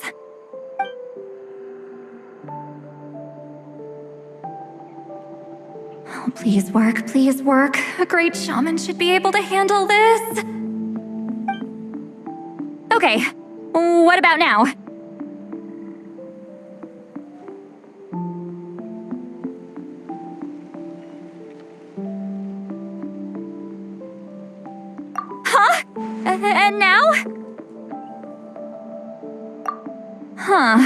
Speaker 6: Oh, please work, please work. A great shaman should be able to handle this. Okay, what about now? Huh? And now? Huh.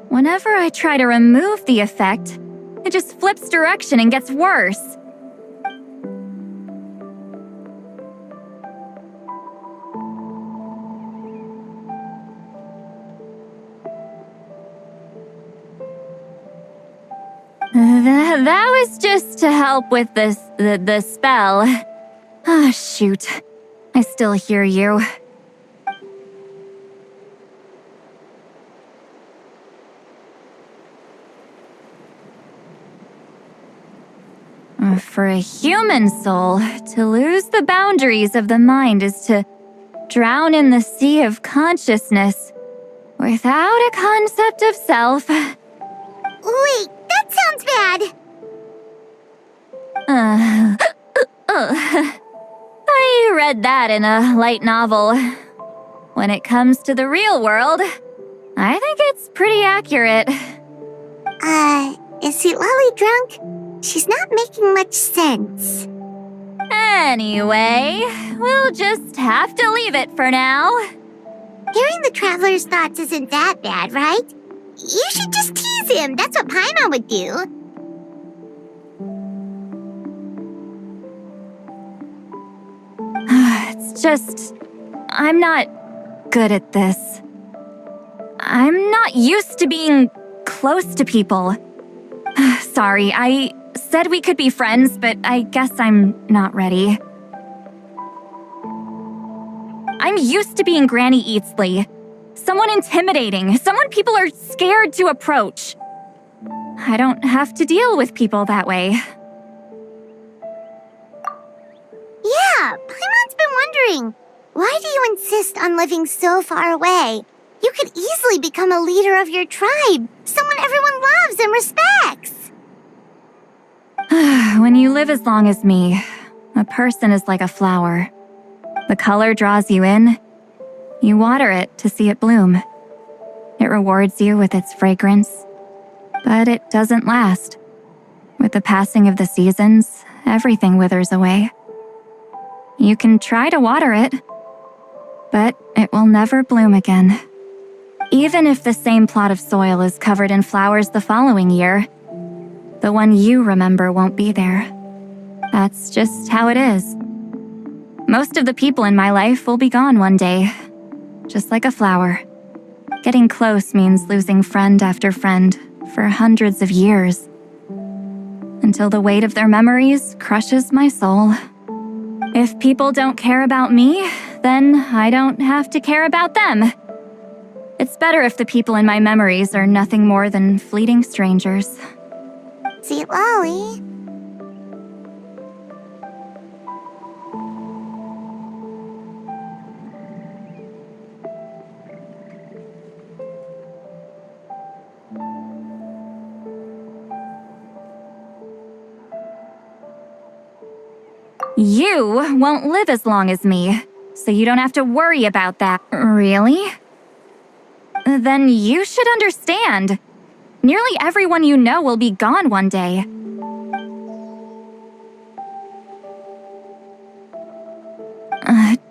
Speaker 6: Whenever I try to remove the effect, it just flips direction and gets worse. That was just to help with the spell. Ah, shoot. I still hear you. For a human soul, to lose the boundaries of the mind is to drown in the sea of consciousness without a concept of self.
Speaker 1: Wait, that sounds bad.
Speaker 6: I read that in a light novel. When it comes to the real world, I think it's pretty accurate.
Speaker 1: Is Lolly drunk? She's not making much sense.
Speaker 6: Anyway, we'll just have to leave it for now.
Speaker 1: Hearing the traveler's thoughts isn't that bad, right? You should just tease him. That's what Paimon would do.
Speaker 6: It's just... I'm not good at this. I'm not used to being close to people. Sorry, I said we could be friends, but I guess I'm not ready. I'm used to being Granny Eatsley. Someone intimidating, someone people are scared to approach. I don't have to deal with people that way.
Speaker 1: Yeah, Paimon's been wondering. Why do you insist on living so far away? You could easily become a leader of your tribe, someone everyone loves and respects.
Speaker 6: When you live as long as me, a person is like a flower. The color draws you in. You water it to see it bloom. It rewards you with its fragrance. But it doesn't last. With the passing of the seasons, everything withers away. You can try to water it, but it will never bloom again. Even if the same plot of soil is covered in flowers the following year, the one you remember won't be there. That's just how it is. Most of the people in my life will be gone one day, just like a flower. Getting close means losing friend after friend for hundreds of years, until the weight of their memories crushes my soul. If people don't care about me, then I don't have to care about them. It's better if the people in my memories are nothing more than fleeting strangers.
Speaker 1: See, Lolly.
Speaker 6: You won't live as long as me, so you don't have to worry about that. Really? Then you should understand. Nearly everyone you know will be gone one day.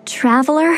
Speaker 6: Traveler?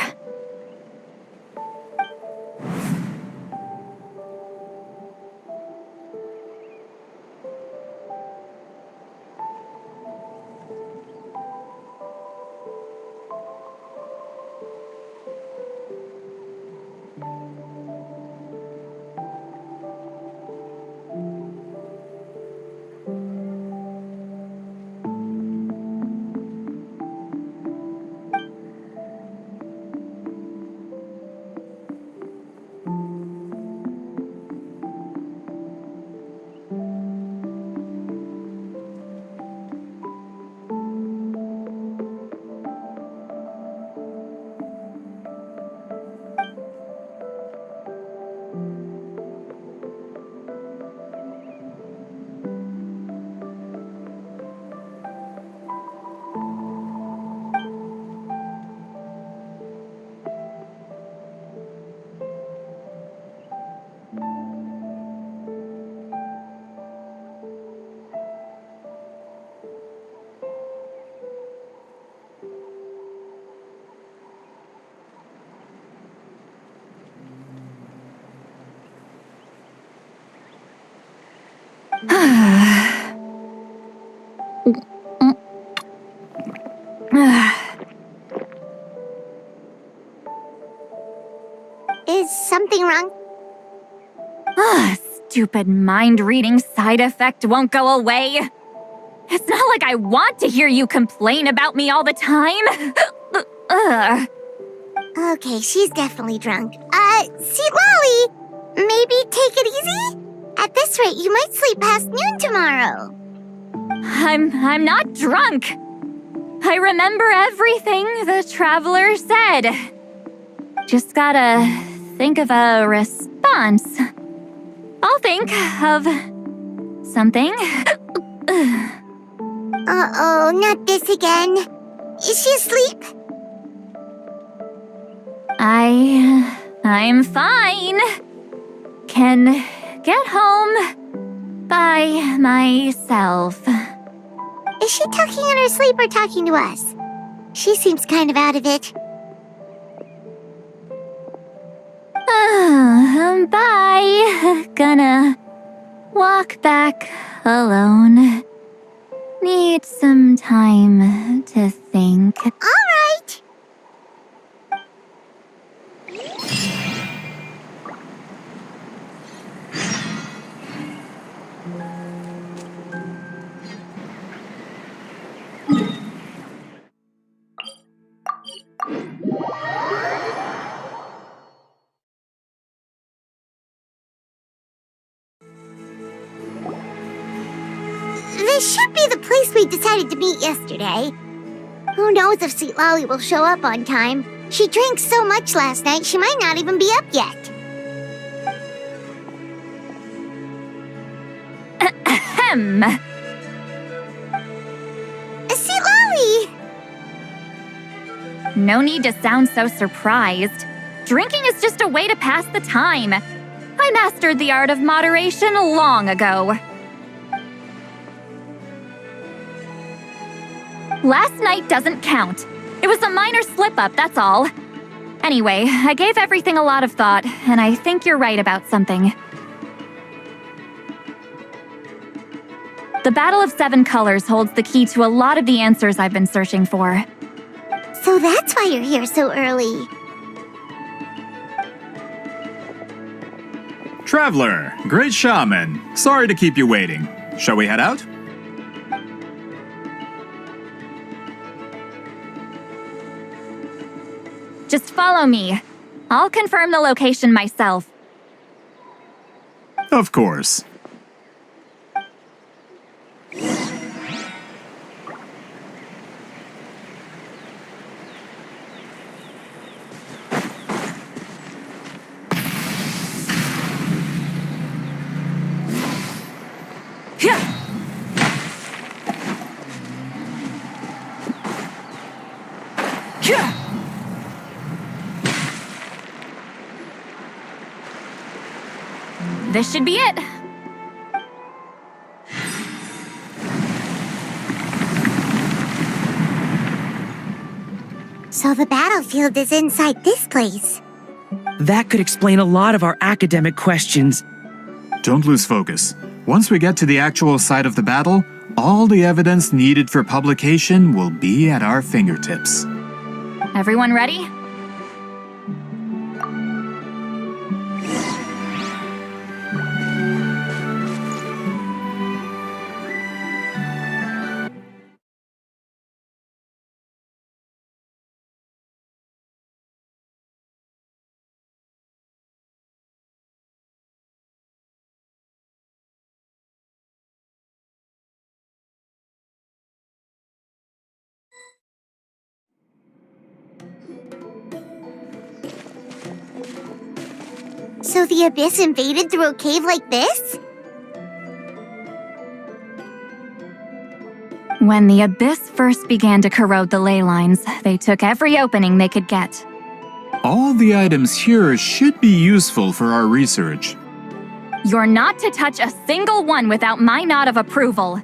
Speaker 1: Is something wrong?
Speaker 6: Stupid mind-reading side effect won't go away. It's not like I want to hear you complain about me all the time.
Speaker 1: Okay, she's definitely drunk. See, Lolly, maybe take it easy? At this rate, you might sleep past noon tomorrow.
Speaker 6: I'm not drunk. I remember everything the traveler said. Just gotta think of a response. I'll think of something.
Speaker 1: Uh-oh, not this again. Is she asleep?
Speaker 6: I'm fine. Can get home by myself.
Speaker 1: Is she talking in her sleep or talking to us? She seems kind of out of it.
Speaker 6: Bye. Gonna walk back alone. Need some time to think.
Speaker 1: All right. This should be the place we decided to meet yesterday. Who knows if Sweet Lolly will show up on time? She drank so much last night, she might not even be up yet.
Speaker 6: Ahem.
Speaker 1: Sweet Lolly!
Speaker 6: No need to sound so surprised. Drinking is just a way to pass the time. I mastered the art of moderation long ago. Last night doesn't count. It was a minor slip-up, that's all. Anyway, I gave everything a lot of thought, and I think you're right about something. The Battle of Seven Colors holds the key to a lot of the answers I've been searching for.
Speaker 1: So that's why you're here so early.
Speaker 3: Traveler, great shaman. Sorry to keep you waiting. Shall we head out?
Speaker 6: Just follow me. I'll confirm the location myself.
Speaker 3: Of course.
Speaker 6: This should be it.
Speaker 1: So the battlefield is inside this place.
Speaker 4: That could explain a lot of our academic questions.
Speaker 3: Don't lose focus. Once we get to the actual site of the battle, all the evidence needed for publication will be at our fingertips.
Speaker 6: Everyone ready?
Speaker 1: So the Abyss invaded through a cave like this?
Speaker 6: When the Abyss first began to corrode the ley lines, they took every opening they could get.
Speaker 3: All the items here should be useful for our research.
Speaker 6: You're not to touch a single one without my nod of approval.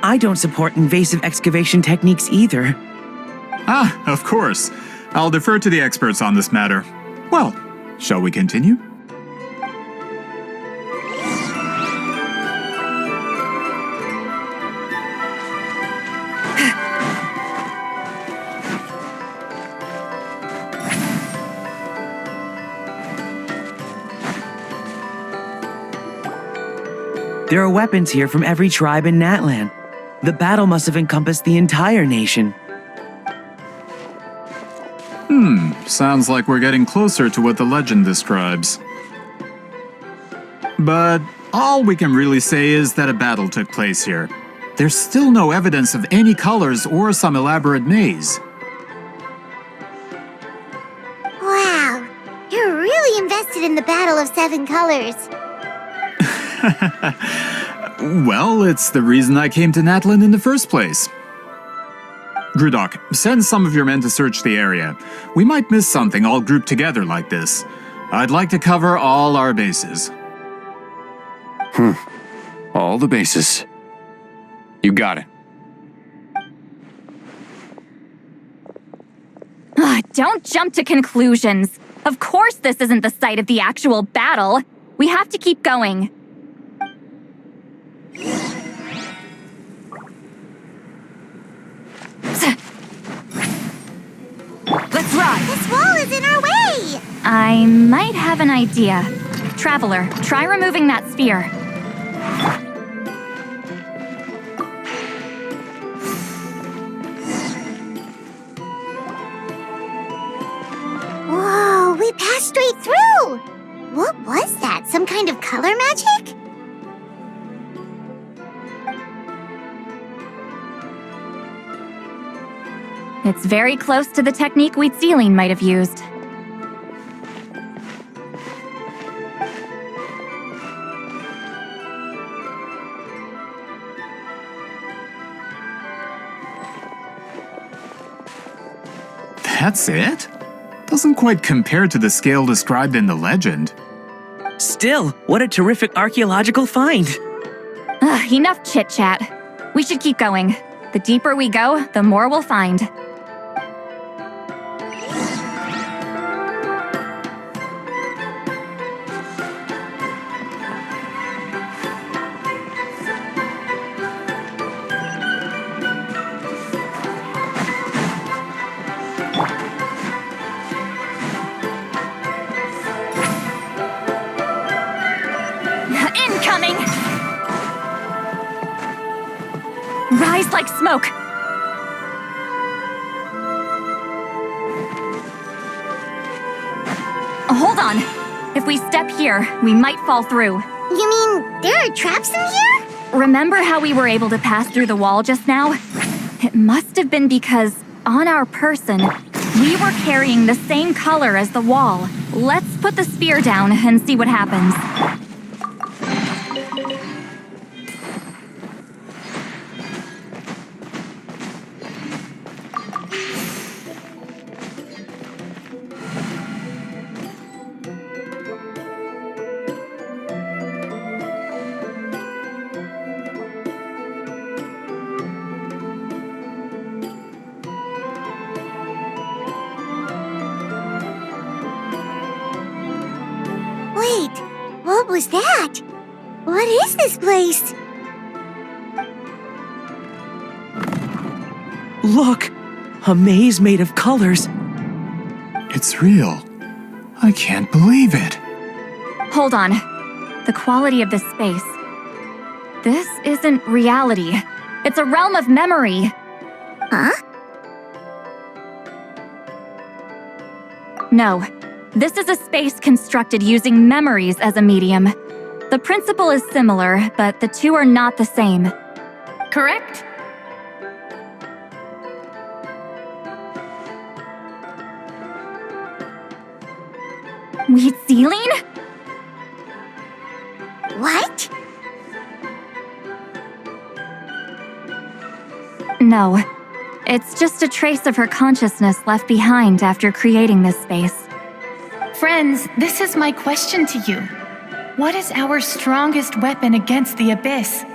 Speaker 4: I don't support invasive excavation techniques either.
Speaker 3: Ah, of course. I'll defer to the experts on this matter. Well, shall we continue?
Speaker 4: There are weapons here from every tribe in Natlan. The battle must have encompassed the entire nation.
Speaker 3: Sounds like we're getting closer to what the legend describes. But all we can really say is that a battle took place here. There's still no evidence of any colors or some elaborate maze.
Speaker 1: Wow, you're really invested in the Battle of Seven Colors.
Speaker 3: Well, it's the reason I came to Natlan in the first place. Grudok, send some of your men to search the area. We might miss something all grouped together like this. I'd like to cover all our bases.
Speaker 2: All the bases. You got it.
Speaker 6: Don't jump to conclusions. Of course this isn't the site of the actual battle. We have to keep going.
Speaker 5: Let's ride!
Speaker 1: This wall is in our way!
Speaker 6: I might have an idea. Traveler, try removing that sphere.
Speaker 1: Whoa, we passed straight through! What was that? Some kind of color magic?
Speaker 6: It's very close to the technique Wheatsealing might have used.
Speaker 3: That's it? Doesn't quite compare to the scale described in the legend.
Speaker 4: Still, what a terrific archaeological find.
Speaker 6: Enough chit-chat. We should keep going. The deeper we go, the more we'll find. Incoming! Rise like smoke! Hold on. If we step here, we might fall through.
Speaker 1: You mean there are traps in here?
Speaker 6: Remember how we were able to pass through the wall just now? It must have been because, on our person, we were carrying the same color as the wall. Let's put the spear down and see what happens.
Speaker 1: Wait, what was that? What is this place?
Speaker 4: Look! A maze made of colors.
Speaker 3: It's real. I can't believe it.
Speaker 6: Hold on. The quality of this space. This isn't reality. It's a realm of memory.
Speaker 1: Huh?
Speaker 6: No. This is a space constructed using memories as a medium. The principle is similar, but the two are not the same.
Speaker 5: Correct?
Speaker 6: Wheatsealing?
Speaker 1: What?
Speaker 6: No. It's just a trace of her consciousness left behind after creating this space.
Speaker 16: Friends, this is my question to you. What is our strongest weapon against the Abyss?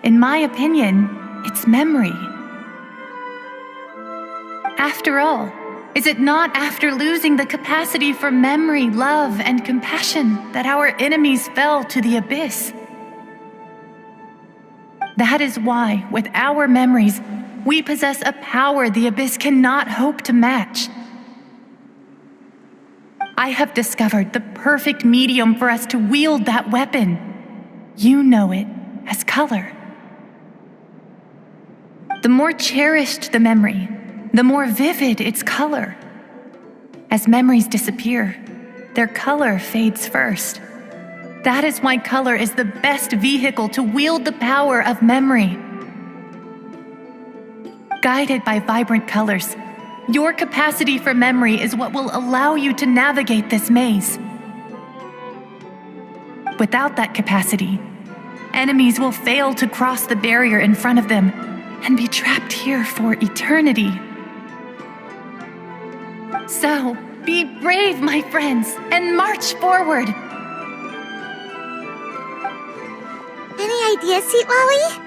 Speaker 16: In my opinion, it's memory. After all, is it not after losing the capacity for memory, love, and compassion that our enemies fell to the Abyss? That is why, with our memories, we possess a power the Abyss cannot hope to match. I have discovered the perfect medium for us to wield that weapon. You know it. as color. The more cherished the memory, the more vivid its color. As memories disappear, their color fades first. That is why color is the best vehicle to wield the power of memory. Guided by vibrant colors, your capacity for memory is what will allow you to navigate this maze. Without that capacity, enemies will fail to cross the barrier in front of them and be trapped here for eternity. So, be brave, my friends, and march forward.
Speaker 1: Any ideas, Sweet Lolly?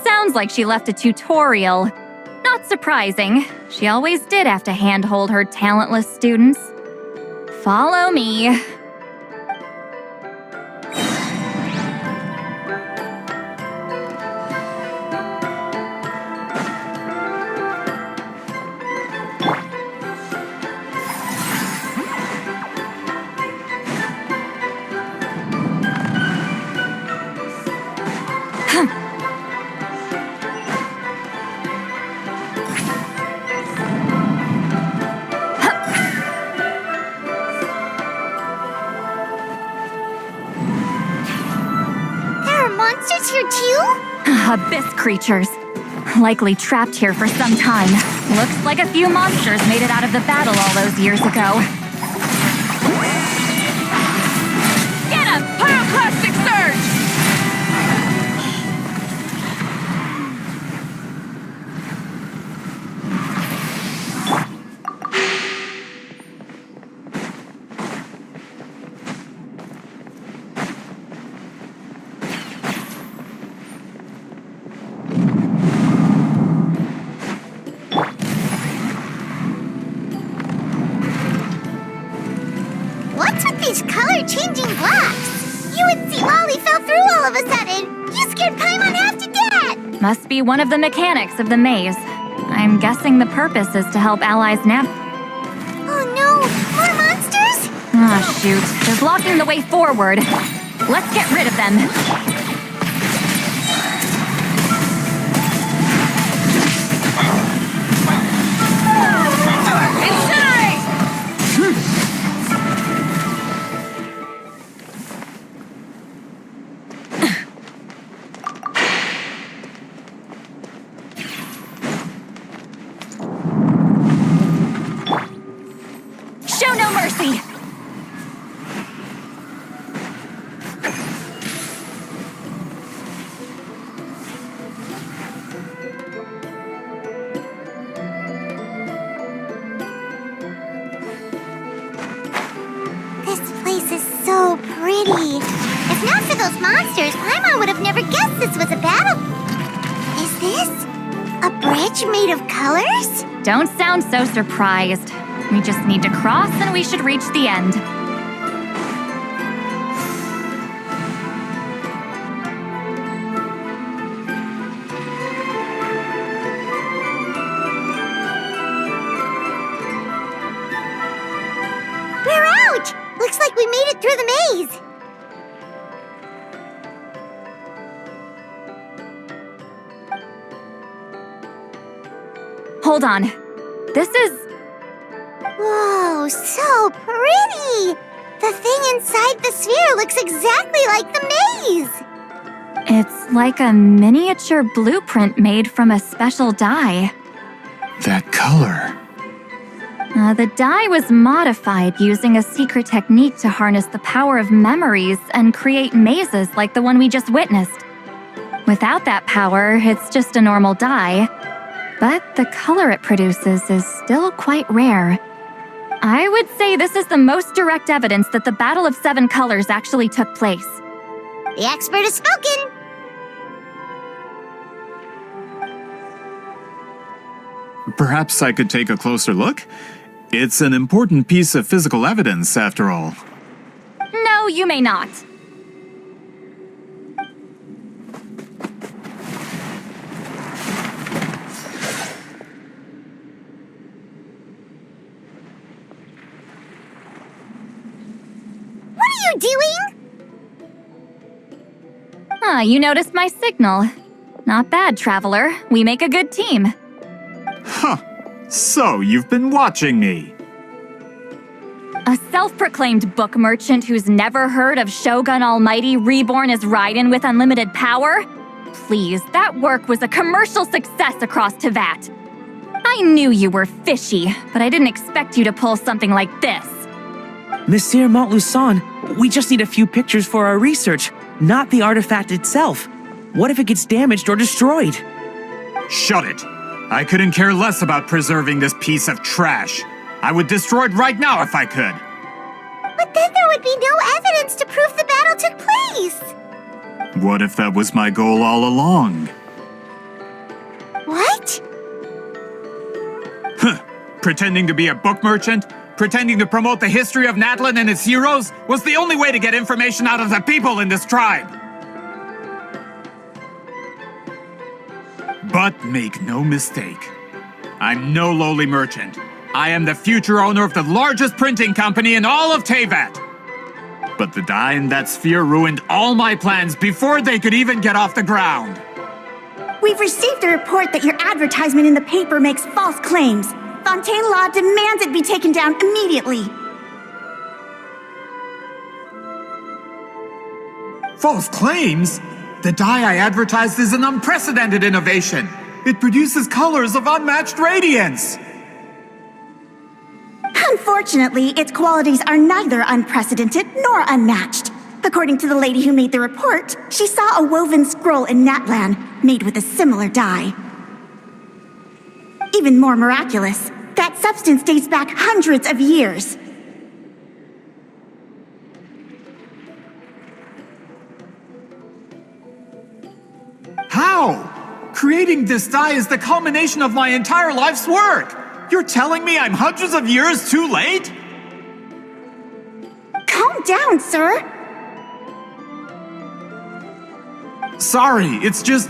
Speaker 6: Sounds like she left a tutorial. Not surprising. She always did have to handhold her talentless students. Follow me.
Speaker 1: Monsters here too?
Speaker 6: Abyss creatures. Likely trapped here for some time. Looks like a few monsters made it out of the battle all those years ago.
Speaker 5: Get him! Pyroclastic surge!
Speaker 1: What's with these color-changing blocks? You and Sweet Lolly fell through all of a sudden. You scared Paimon half to death.
Speaker 6: Must be one of the mechanics of the maze. I'm guessing the purpose is to help allies
Speaker 1: Oh no, more monsters?
Speaker 6: Ah, shoot. They're blocking the way forward. Let's get rid of them. Show no mercy!
Speaker 1: This place is so pretty. If not for those monsters, Paimon would have never guessed this was a battle. Is this a bridge made of colors?
Speaker 6: Don't sound so surprised. We just need to cross and we should reach the end.
Speaker 1: We're out! Looks like we made it through the maze.
Speaker 6: Hold on. This is...
Speaker 1: Whoa, so pretty! The thing inside the sphere looks exactly like the maze!
Speaker 6: It's like a miniature blueprint made from a special dye.
Speaker 3: That color.
Speaker 6: The dye was modified using a secret technique to harness the power of memories and create mazes like the one we just witnessed. Without that power, it's just a normal dye. But the color it produces is still quite rare. I would say this is the most direct evidence that the Battle of Seven Colors actually took place.
Speaker 1: The expert has spoken!
Speaker 3: Perhaps I could take a closer look? It's an important piece of physical evidence, after all.
Speaker 6: No, you may not.
Speaker 1: What are you doing?
Speaker 6: Ah, you noticed my signal. Not bad, Traveler. We make a good team.
Speaker 3: Huh. So, you've been watching me.
Speaker 6: A self-proclaimed book merchant who's never heard of Shogun Almighty reborn as Raiden with unlimited power? Please, that work was a commercial success across Teyvat. I knew you were fishy, but I didn't expect you to pull something like this.
Speaker 4: Monsieur Montluçon, we just need a few pictures for our research, not the artifact itself. What if it gets damaged or destroyed?
Speaker 3: Shut it. I couldn't care less about preserving this piece of trash. I would destroy it right now if I could.
Speaker 1: But then there would be no evidence to prove the battle took place.
Speaker 3: What if that was my goal all along?
Speaker 1: What?
Speaker 3: Huh. Pretending to be a book merchant, pretending to promote the history of Natlan and its heroes, was the only way to get information out of the people in this tribe. But make no mistake, I'm no lowly merchant. I am the future owner of the largest printing company in all of Teyvat. But the dye in that sphere ruined all my plans before they could even get off the ground.
Speaker 11: We've received a report that your advertisement in the paper makes false claims. Fontaine Law demands it be taken down immediately.
Speaker 3: False claims? The dye I advertised is an unprecedented innovation. It produces colors of unmatched radiance.
Speaker 11: Unfortunately, its qualities are neither unprecedented nor unmatched. According to the lady who made the report, she saw a woven scroll in Natlan made with a similar dye. Even more miraculous, that substance dates back hundreds of years.
Speaker 3: How? Creating this dye is the culmination of my entire life's work. You're telling me I'm hundreds of years too late?
Speaker 11: Calm down, sir.
Speaker 3: Sorry, it's just...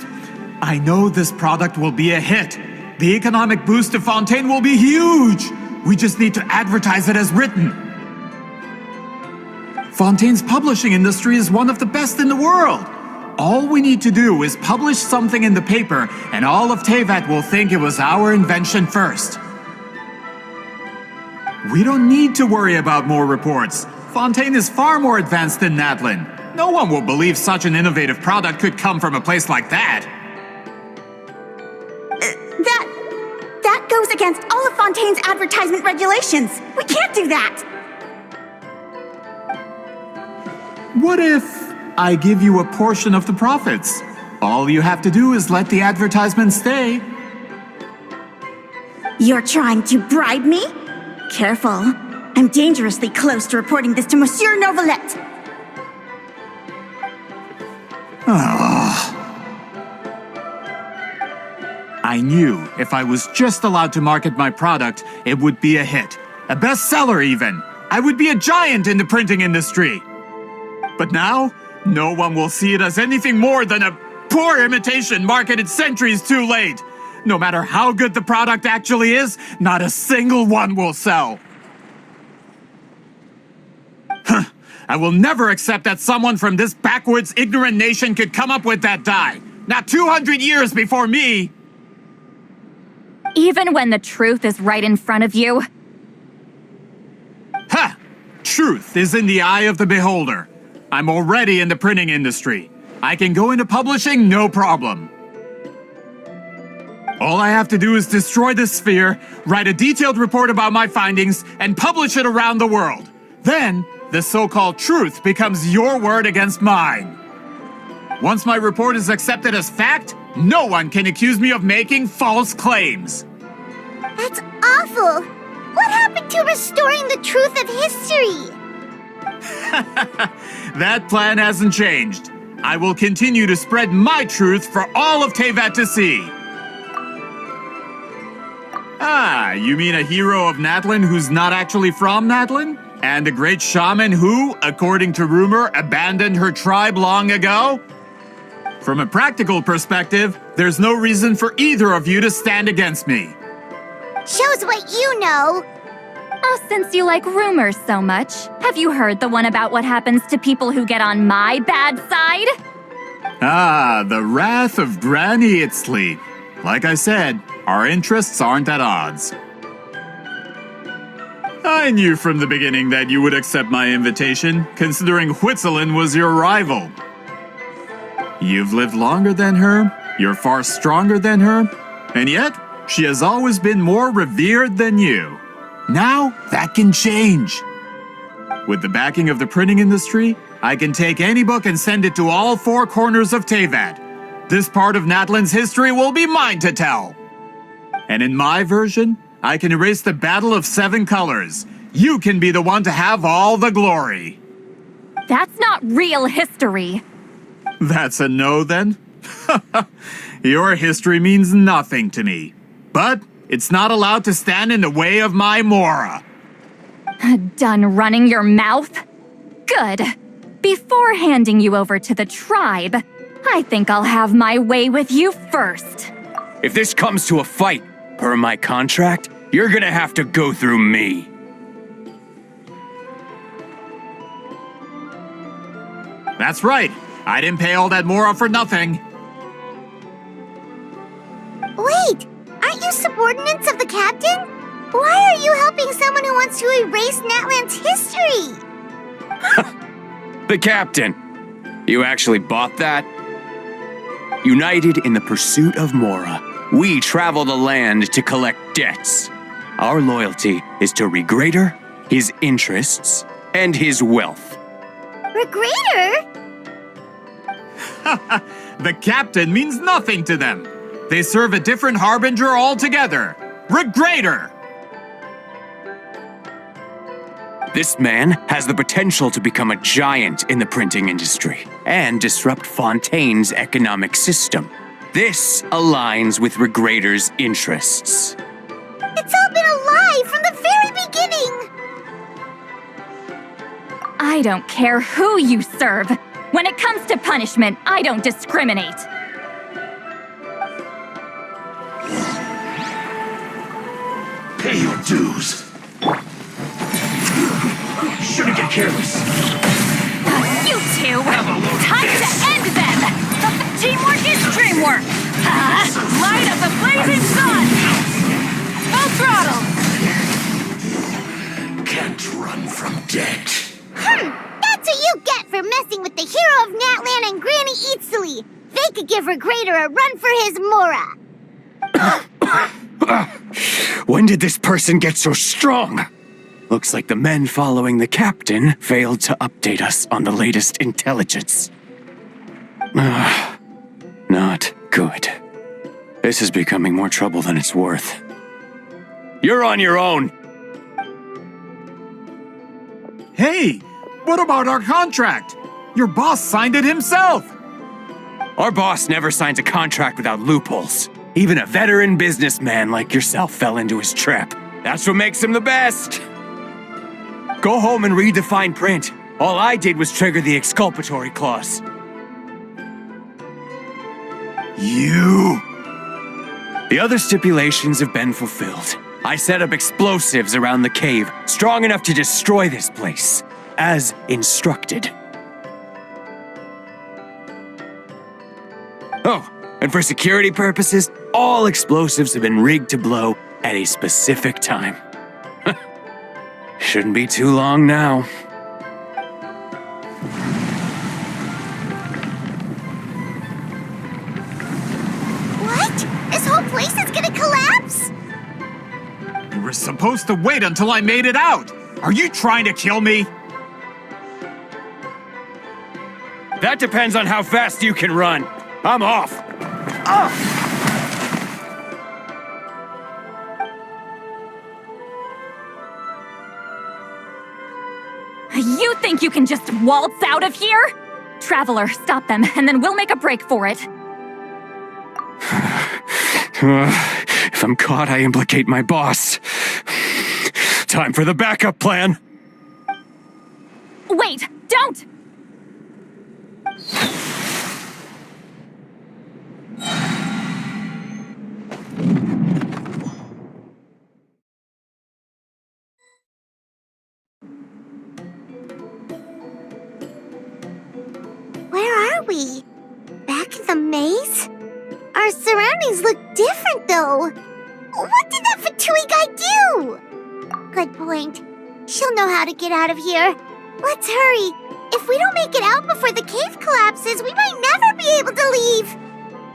Speaker 3: I know this product will be a hit. The economic boost to Fontaine will be huge. We just need to advertise it as written. Fontaine's publishing industry is one of the best in the world. All we need to do is publish something in the paper, and all of Teyvat will think it was our invention first. We don't need to worry about more reports. Fontaine is far more advanced than Natlan. No one will believe such an innovative product could come from a place like that.
Speaker 11: That goes against all of Fontaine's advertisement regulations. We can't do that.
Speaker 3: What if I give you a portion of the profits? All you have to do is let the advertisement stay.
Speaker 11: You're trying to bribe me? Careful. I'm dangerously close to reporting this to Monsieur Novelette.
Speaker 3: I knew if I was just allowed to market my product, it would be a hit. A bestseller even. I would be a giant in the printing industry. But now, no one will see it as anything more than a poor imitation marketed centuries too late. No matter how good the product actually is, not a single one will sell. I will never accept that someone from this backwoods, ignorant nation could come up with that dye. Not 200 years before me.
Speaker 6: Even when the truth is right in front of you?
Speaker 3: Ha! Truth is in the eye of the beholder. I'm already in the printing industry. I can go into publishing, no problem. All I have to do is destroy this sphere, write a detailed report about my findings, and publish it around the world. Then, the so-called truth becomes your word against mine. Once my report is accepted as fact, no one can accuse me of making false claims.
Speaker 1: That's awful. What happened to restoring the truth of history?
Speaker 3: That plan hasn't changed. I will continue to spread my truth for all of Teyvat to see. Ah, you mean a hero of Natlan who's not actually from Natlan? And a great shaman who, according to rumor, abandoned her tribe long ago? From a practical perspective, there's no reason for either of you to stand against me.
Speaker 1: Shows what you know.
Speaker 6: Oh, since you like rumors so much, have you heard the one about what happens to people who get on my bad side?
Speaker 3: Ah, the wrath of Granny Itzley. Like I said, our interests aren't at odds. I knew from the beginning that you would accept my invitation, considering Whitzelin was your rival. You've lived longer than her, you're far stronger than her, and yet, she has always been more revered than you. Now, that can change. With the backing of the printing industry, I can take any book and send it to all four corners of Teyvat. This part of Natlan's history will be mine to tell. And in my version, I can erase the Battle of Seven Colors. You can be the one to have all the glory.
Speaker 6: That's not real history.
Speaker 3: That's a no, then? Your history means nothing to me. But it's not allowed to stand in the way of my Mora.
Speaker 6: Done running your mouth? Good. Before handing you over to the tribe, I think I'll have my way with you first.
Speaker 2: If this comes to a fight, per my contract, you're gonna have to go through me.
Speaker 3: That's right. I didn't pay all that Mora for nothing.
Speaker 1: Wait, aren't you subordinates of the captain? Why are you helping someone who wants to erase Natlan's history?
Speaker 2: The captain. You actually bought that? United in the pursuit of Mora, we travel the land to collect debts. Our loyalty is to Regrader, his interests, and his wealth.
Speaker 1: Regrader?
Speaker 3: The captain means nothing to them. They serve a different harbinger altogether. Regrader!
Speaker 2: This man has the potential to become a giant in the printing industry and disrupt Fontaine's economic system. This aligns with Regrader's interests.
Speaker 1: It's all been a lie from the very beginning!
Speaker 6: I don't care who you serve. When it comes to punishment, I don't discriminate.
Speaker 17: Pay your dues. Shouldn't get careless.
Speaker 5: You two! Time to end them! Teamwork is dreamwork! Light up the blazing sun! Full throttle!
Speaker 17: Can't run from debt.
Speaker 1: That's what you get for messing with the hero of Natlan and Granny Itzley. They could give Regrader a run for his Mora.
Speaker 2: When did this person get so strong? Looks like the men following the captain failed to update us on the latest intelligence. Not good. This is becoming more trouble than it's worth. You're on your own!
Speaker 3: Hey, what about our contract? Your boss signed it himself!
Speaker 2: Our boss never signs a contract without loopholes. Even a veteran businessman like yourself fell into his trap. That's what makes him the best! Go home and read the fine print. All I did was trigger the exculpatory clause.
Speaker 3: You...
Speaker 2: The other stipulations have been fulfilled. I set up explosives around the cave, strong enough to destroy this place, as instructed. Oh, and for security purposes, all explosives have been rigged to blow at a specific time. Shouldn't be too long now.
Speaker 1: What? This whole place is gonna collapse?
Speaker 3: You were supposed to wait until I made it out! Are you trying to kill me?
Speaker 2: That depends on how fast you can run. I'm off.
Speaker 6: You think you can just waltz out of here? Traveler, stop them, and then we'll make a break for it.
Speaker 2: If I'm caught, I implicate my boss. Time for the backup plan.
Speaker 6: Wait, don't!
Speaker 1: Where are we? Our surroundings look different, though. What did that Fatui guy do? Good point. She'll know how to get out of here. Let's hurry. If we don't make it out before the cave collapses, we might never be able to leave.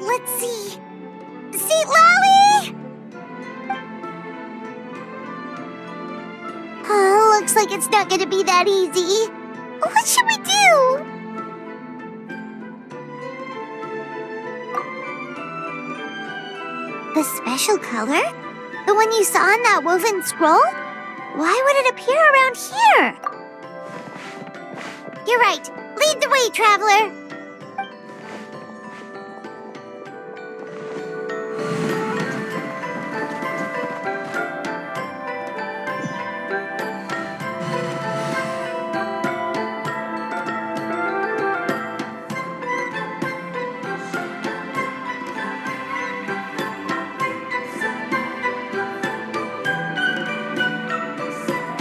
Speaker 1: Let's see. Seat Lolly! Looks like it's not gonna be that easy. What should we do? The special color? The one you saw in that woven scroll? Why would it appear around here? You're right. Lead the way, traveler.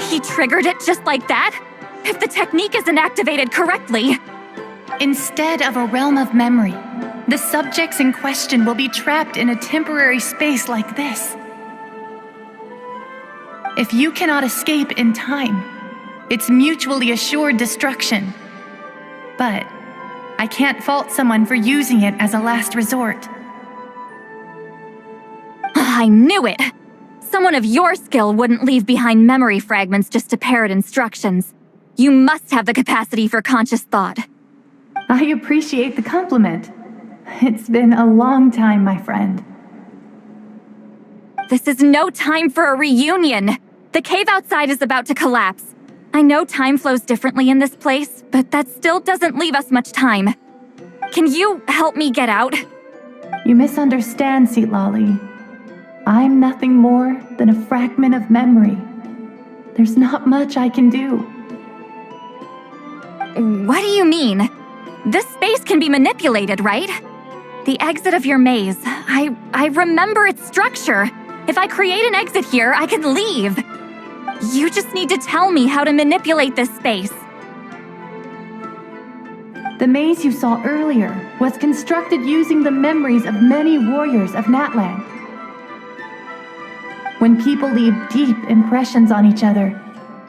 Speaker 6: He triggered it just like that? If the technique isn't activated correctly.
Speaker 16: Instead of a realm of memory, the subjects in question will be trapped in a temporary space like this. If you cannot escape in time, it's mutually assured destruction. But I can't fault someone for using it as a last resort.
Speaker 6: I knew it! Someone of your skill wouldn't leave behind memory fragments just to parrot instructions. You must have the capacity for conscious thought.
Speaker 16: I appreciate the compliment. It's been a long time, my friend.
Speaker 6: This is no time for a reunion. The cave outside is about to collapse. I know time flows differently in this place, but that still doesn't leave us much time. Can you help me get out?
Speaker 16: You misunderstand, Seatlali. I'm nothing more than a fragment of memory. There's not much I can do.
Speaker 6: What do you mean? This space can be manipulated, right? The exit of your maze. I remember its structure. If I create an exit here, I can leave. You just need to tell me how to manipulate this space.
Speaker 16: The maze you saw earlier was constructed using the memories of many warriors of Natlan. When people leave deep impressions on each other,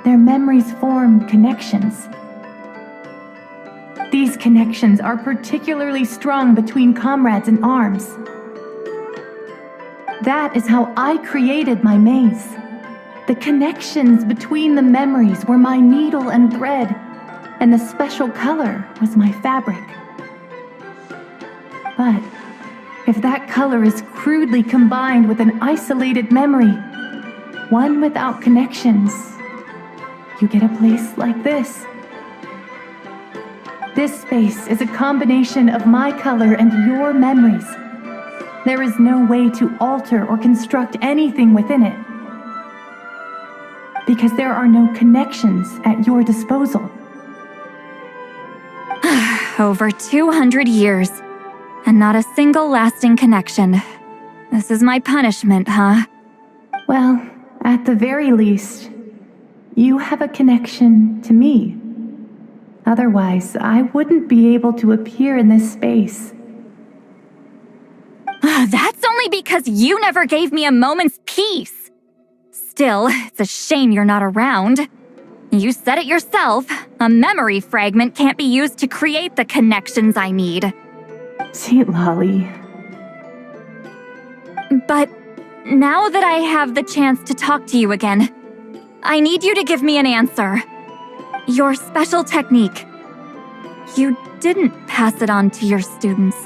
Speaker 16: their memories form connections. These connections are particularly strong between comrades in arms. That is how I created my maze. The connections between the memories were my needle and thread, and the special color was my fabric. But if that color is crudely combined with an isolated memory, one without connections, you get a place like this. This space is a combination of my color and your memories. There is no way to alter or construct anything within it, because there are no connections at your disposal.
Speaker 6: Over 200 years, and not a single lasting connection. This is my punishment, huh?
Speaker 16: Well, at the very least, you have a connection to me. Otherwise, I wouldn't be able to appear in this space.
Speaker 6: That's only because you never gave me a moment's peace. Still, it's a shame you're not around. You said it yourself. A memory fragment can't be used to create the connections I need.
Speaker 16: Seatlali.
Speaker 6: But now that I have the chance to talk to you again, I need you to give me an answer. Your special technique. You didn't pass it on to your students.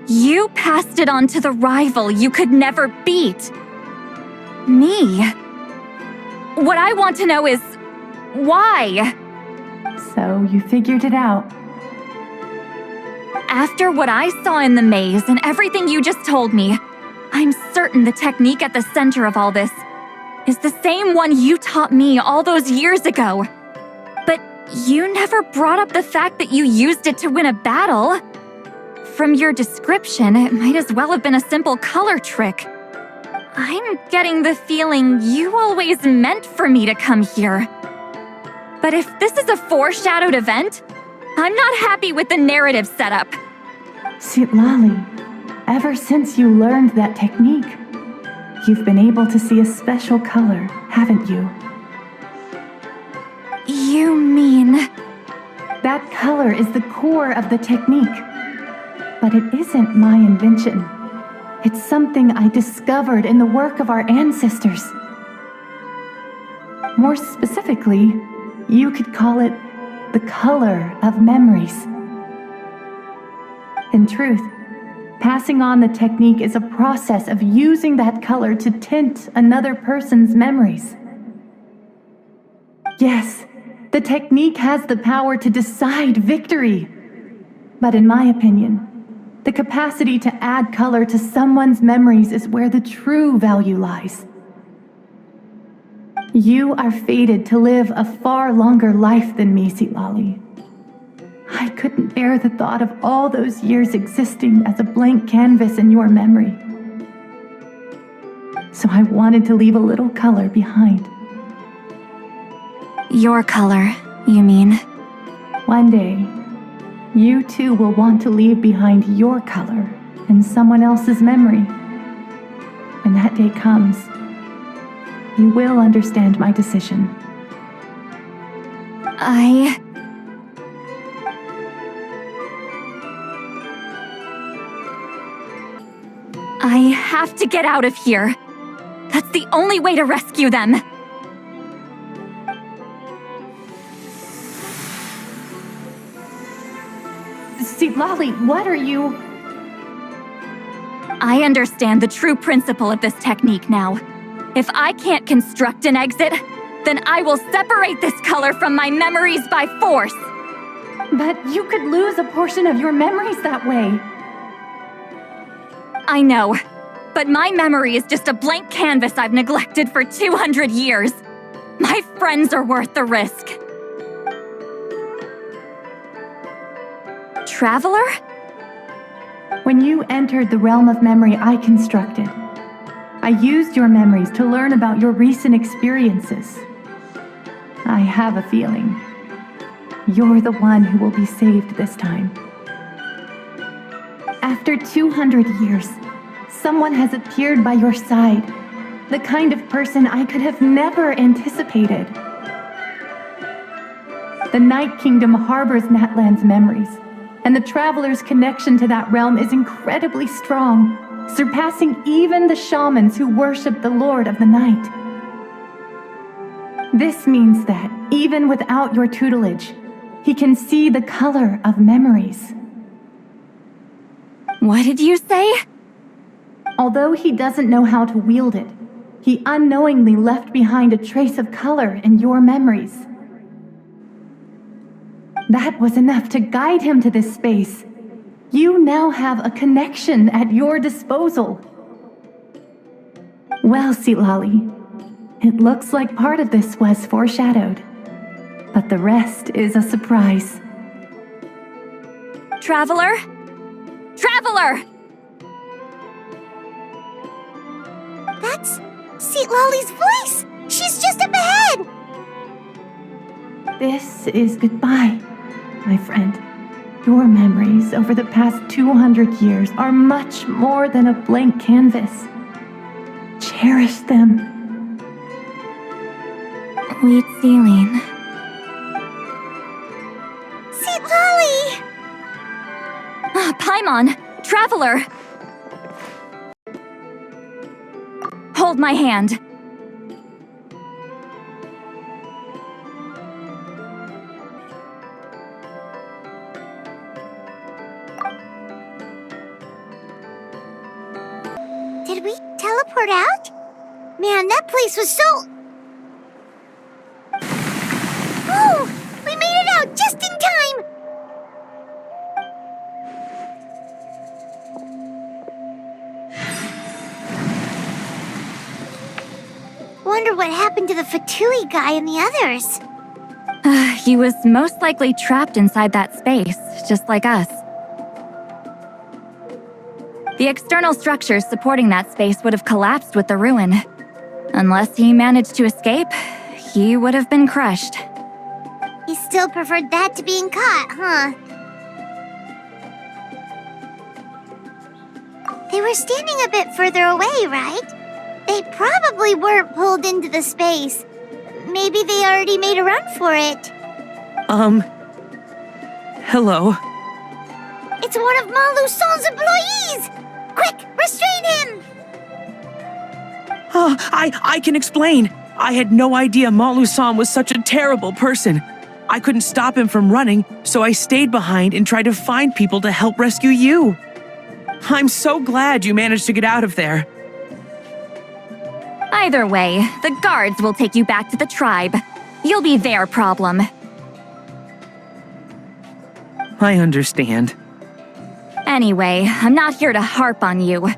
Speaker 6: You passed it on to the rival you could never beat. Me. What I want to know is, why?
Speaker 16: So you figured it out.
Speaker 6: After what I saw in the maze and everything you just told me, I'm certain the technique at the center of all this is the same one you taught me all those years ago. But you never brought up the fact that you used it to win a battle. From your description, it might as well have been a simple color trick. I'm getting the feeling you always meant for me to come here. But if this is a foreshadowed event, I'm not happy with the narrative setup.
Speaker 16: Seatlali, Ever since you learned that technique, you've been able to see a special color, haven't you?
Speaker 6: You mean...
Speaker 16: That color is the core of the technique. But it isn't my invention. It's something I discovered in the work of our ancestors. More specifically, you could call it the color of memories. In truth, passing on the technique is a process of using that color to tint another person's memories. Yes, the technique has the power to decide victory. But in my opinion, the capacity to add color to someone's memories is where the true value lies. You are fated to live a far longer life than me, Sitlali. I couldn't bear the thought of all those years existing as a blank canvas in your memory. So I wanted to leave a little color behind.
Speaker 6: Your color, you mean?
Speaker 16: One day, you too will want to leave behind your color in someone else's memory. When that day comes, you will understand my decision.
Speaker 6: I have to get out of here. That's the only way to rescue them.
Speaker 16: Sitlali, what are you...
Speaker 6: I understand the true principle of this technique now. If I can't construct an exit, then I will separate this color from my memories by force.
Speaker 16: But you could lose a portion of your memories that way.
Speaker 6: I know, but my memory is just a blank canvas I've neglected for 200 years. My friends are worth the risk. Traveler?
Speaker 16: When you entered the realm of memory I constructed, I used your memories to learn about your recent experiences. I have a feeling you're the one who will be saved this time. After 200 years, someone has appeared by your side, the kind of person I could have never anticipated. The Night Kingdom harbors Natlan's memories, and the Traveler's connection to that realm is incredibly strong, surpassing even the shamans who worship the Lord of the Night. This means that, even without your tutelage, he can see the color of memories.
Speaker 6: What did you say?
Speaker 16: Although he doesn't know how to wield it, he unknowingly left behind a trace of color in your memories. That was enough to guide him to this space. You now have a connection at your disposal. Well, Sitlali, it looks like part of this was foreshadowed, but the rest is a surprise.
Speaker 6: Traveler? Traveler!
Speaker 1: That's Sitlali's voice! She's just up ahead!
Speaker 16: This is goodbye, my friend. Your memories over the past 200 years are much more than a blank canvas. Cherish them.
Speaker 6: Wheat ceiling.
Speaker 1: Sitlali!
Speaker 6: Paimon! Traveler! Hold my hand.
Speaker 1: Did we teleport out? Man, that place was so... Oh! We made it out just in time! Wonder what happened to the Fatui guy and the others.
Speaker 6: He was most likely trapped inside that space, just like us. The external structures supporting that space would have collapsed with the ruin. Unless he managed to escape, he would have been crushed.
Speaker 1: He still preferred that to being caught, huh? were standing a bit further away, right? They probably weren't pulled into the space. Maybe they already made a run for it.
Speaker 4: Hello?
Speaker 1: It's one of Maluson's employees! Quick, restrain him!
Speaker 4: Oh, I can explain. I had no idea Malusan was such a terrible person. I couldn't stop him from running, so I stayed behind and tried to find people to help rescue you. I'm so glad you managed to get out of there.
Speaker 6: Either way, the guards will take you back to the tribe. You'll be their problem.
Speaker 4: I understand.
Speaker 6: Anyway, I'm not here to harp on you.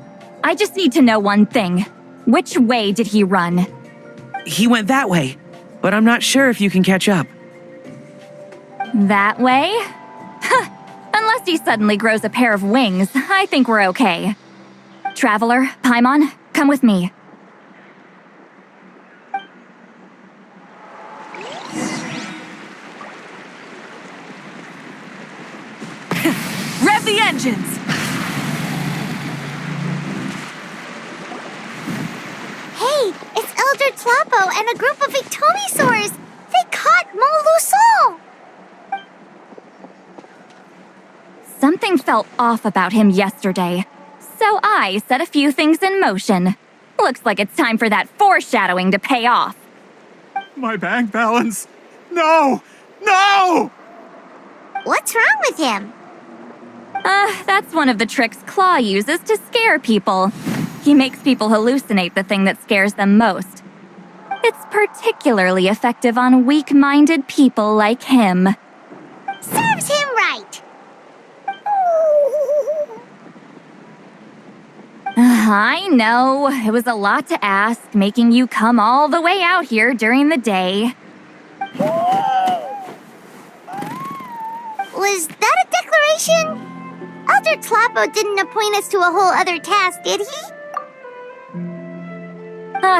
Speaker 6: I just need to know one thing. Which way did he run?
Speaker 4: He went that way, but I'm not sure if you can catch up.
Speaker 6: That way? Unless he suddenly grows a pair of wings, I think we're okay. Traveler, Paimon, come with me.
Speaker 5: Rev the engines!
Speaker 1: Hey, it's Elder Tlapo and a group of Ictomisaurs! They caught Maluson!
Speaker 6: Something felt off about him yesterday, so I set a few things in motion. Looks like it's time for that foreshadowing to pay off.
Speaker 3: My bank balance! No! No!
Speaker 1: What's wrong with him?
Speaker 6: That's one of the tricks Claw uses to scare people. He makes people hallucinate the thing that scares them most. It's particularly effective on weak-minded people like him.
Speaker 1: Serves him right!
Speaker 6: I know, it was a lot to ask, making you come all the way out here during the day.
Speaker 1: Was that a declaration? Elder Tlapo didn't appoint us to a whole other task, did he?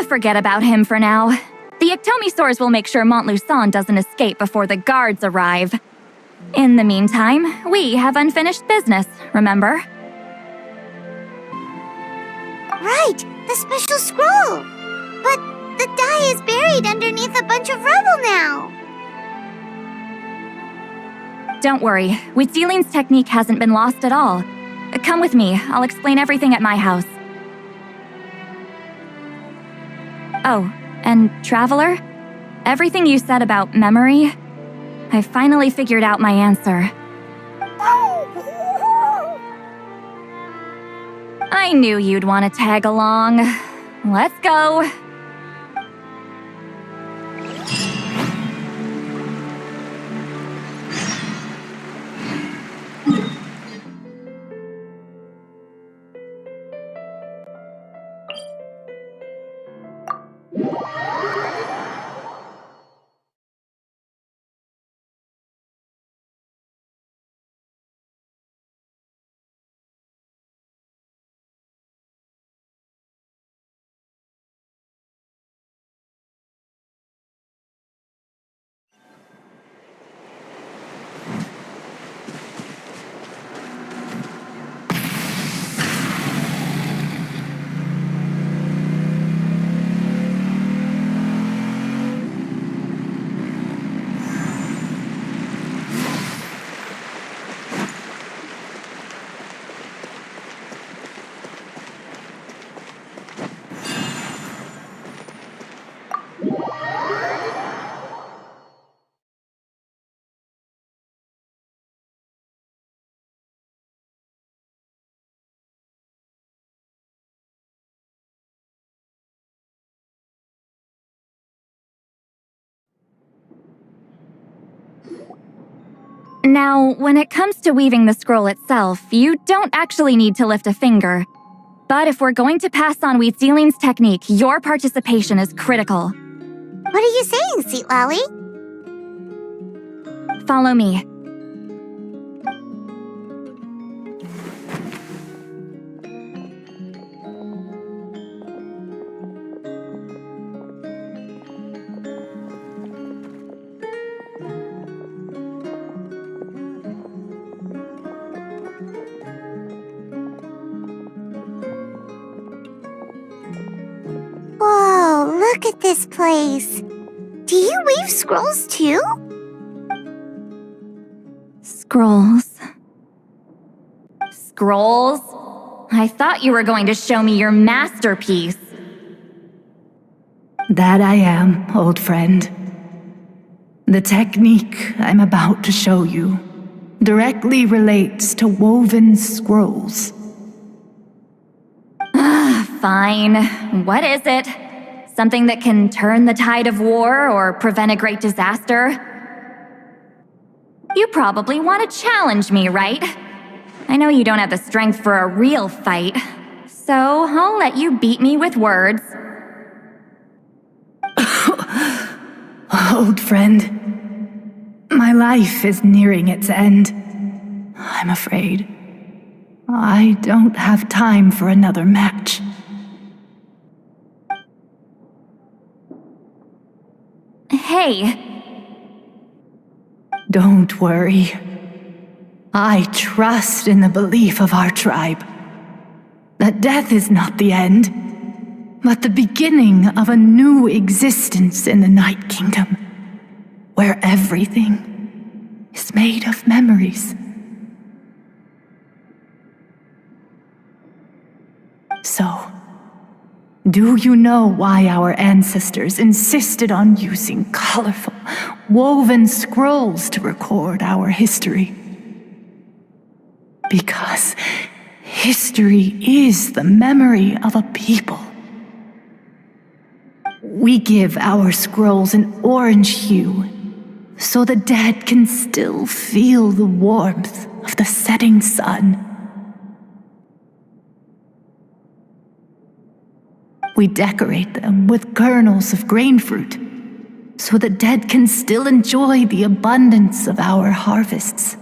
Speaker 6: Forget about him for now. The Ictomisaurs will make sure Montluçon doesn't escape before the guards arrive. In the meantime, we have unfinished business, remember?
Speaker 1: Right, the special scroll! But the die is buried underneath a bunch of rubble now!
Speaker 6: Don't worry, Huitzilin's technique hasn't been lost at all. Come with me, I'll explain everything at my house. Oh, and Traveler? Everything you said about memory, I finally figured out my answer. I knew you'd want to tag along. Let's go. Now, when it comes to weaving the scroll itself, you don't actually need to lift a finger. But if we're going to pass on Huitzilin's technique, your participation is critical.
Speaker 1: What are you saying, Seat Lolly?
Speaker 6: Follow me.
Speaker 1: this place. Do you weave scrolls too?
Speaker 6: Scrolls. Scrolls? I thought you were going to show me your masterpiece.
Speaker 16: That I am, old friend. The technique I'm about to show you directly relates to woven scrolls.
Speaker 6: Fine. What is it? Something that can turn the tide of war or prevent a great disaster? You probably want to challenge me, right? I know you don't have the strength for a real fight, so I'll let you beat me with words.
Speaker 16: Old friend, my life is nearing its end. I'm afraid I don't have time for another match.
Speaker 6: Hey.
Speaker 16: Don't worry. I trust in the belief of our tribe that death is not the end, but the beginning of a new existence in the Night Kingdom, where everything is made of memories. So, do you know why our ancestors insisted on using colorful, woven scrolls to record our history? Because history is the memory of a people. We give our scrolls an orange hue, so the dead can still feel the warmth of the setting sun. We decorate them with kernels of grain fruit, so the dead can still enjoy the abundance of our harvests.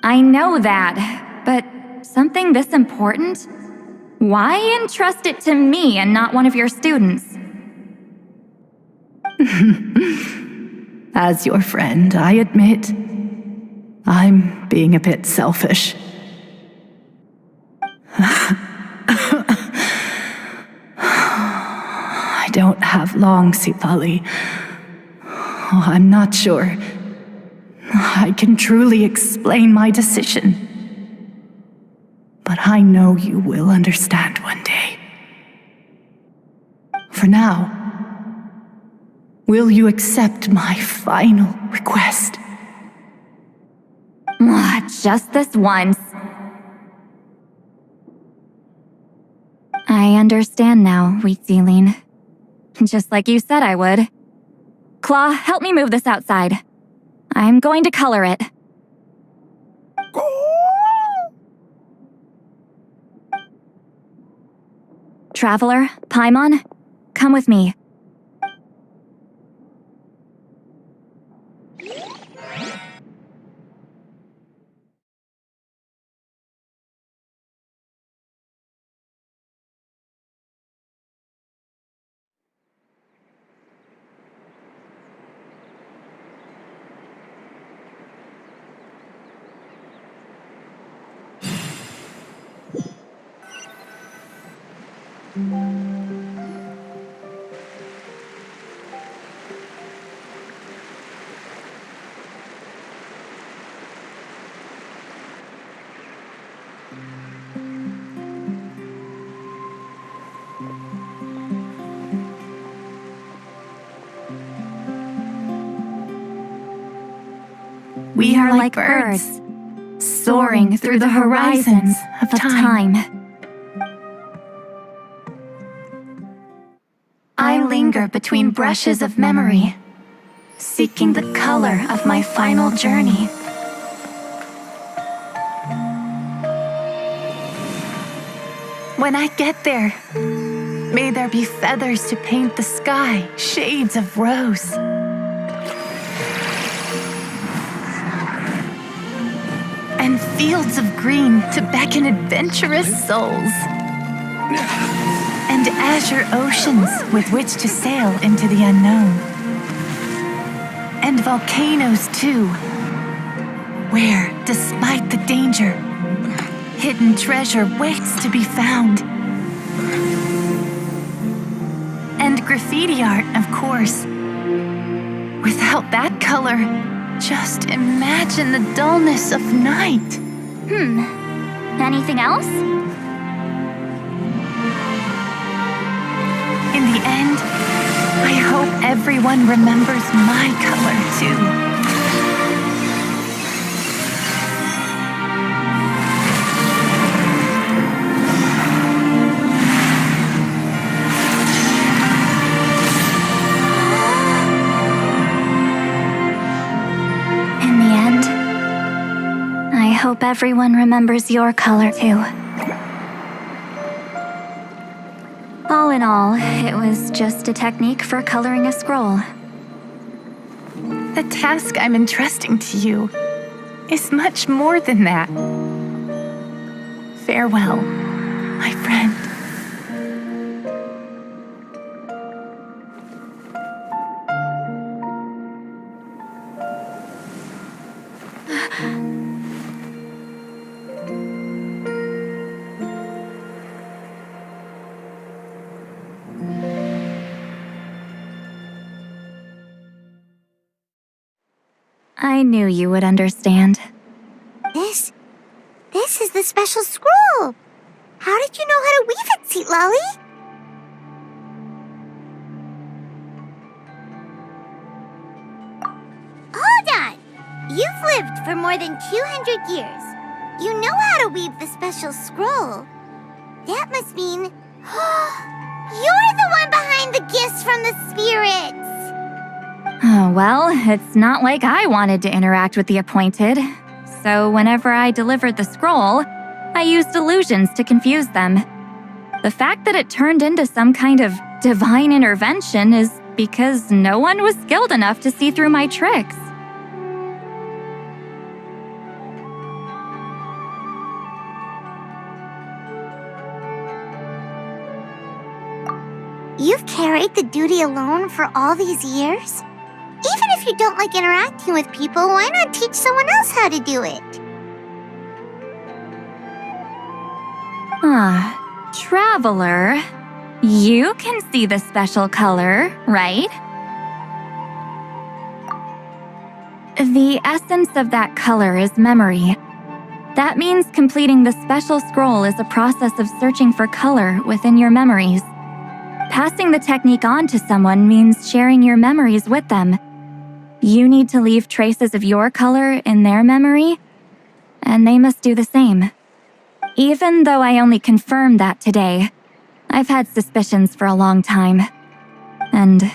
Speaker 6: I know that, but something this important? Why entrust it to me and not one of your students?
Speaker 16: As your friend, I admit, I'm being a bit selfish. I don't have long, Sipali. Oh, I'm not sure I can truly explain my decision. But I know you will understand one day. For now, will you accept my final request?
Speaker 6: Just this once. I understand now, Wheatsealing. Just like you said I would. Claw, help me move this outside. I'm going to color it. Traveler, Paimon, come with me.
Speaker 16: We are like birds, soaring through the horizons of time. I linger between brushes of memory, seeking the color of my final journey. When I get there, may there be feathers to paint the sky, shades of rose. And fields of green to beckon adventurous souls. And azure oceans with which to sail into the unknown. And volcanoes too, where, despite the danger, hidden treasure waits to be found. And graffiti art, of course. Without that color, just imagine the dullness of night.
Speaker 6: Anything else?
Speaker 16: In the end, I hope everyone remembers my color too.
Speaker 6: In the end, I hope everyone remembers your color too. All in all, it was just a technique for coloring a scroll.
Speaker 16: The task I'm entrusting to you is much more than that. Farewell, my friend.
Speaker 6: I knew you would understand.
Speaker 1: This is the special scroll. How did you know how to weave it, Seat Lolly? Hold on. You've lived for more than 200 years. You know how to weave the special scroll. That must mean you're the one behind the gifts from the spirits.
Speaker 6: Oh, well, it's not like I wanted to interact with the appointed. So whenever I delivered the scroll, I used illusions to confuse them. The fact that it turned into some kind of divine intervention is because no one was skilled enough to see through my tricks.
Speaker 1: You've carried the duty alone for all these years? Even if you don't like interacting with people, why not teach someone else how to do it?
Speaker 6: Traveler, you can see the special color, right? The essence of that color is memory. That means completing the special scroll is a process of searching for color within your memories. Passing the technique on to someone means sharing your memories with them. You need to leave traces of your color in their memory, and they must do the same. Even though I only confirmed that today, I've had suspicions for a long time. And,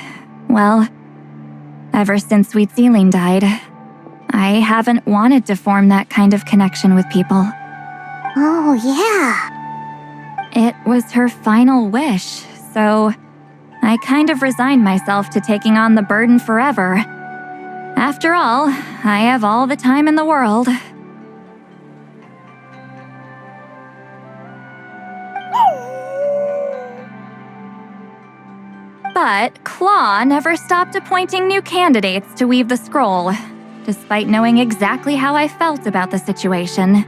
Speaker 6: well, ever since Sweet Celine died, I haven't wanted to form that kind of connection with people.
Speaker 1: Oh, yeah.
Speaker 6: It was her final wish, so I kind of resigned myself to taking on the burden forever. After all, I have all the time in the world. But Claw never stopped appointing new candidates to weave the scroll, despite knowing exactly how I felt about the situation.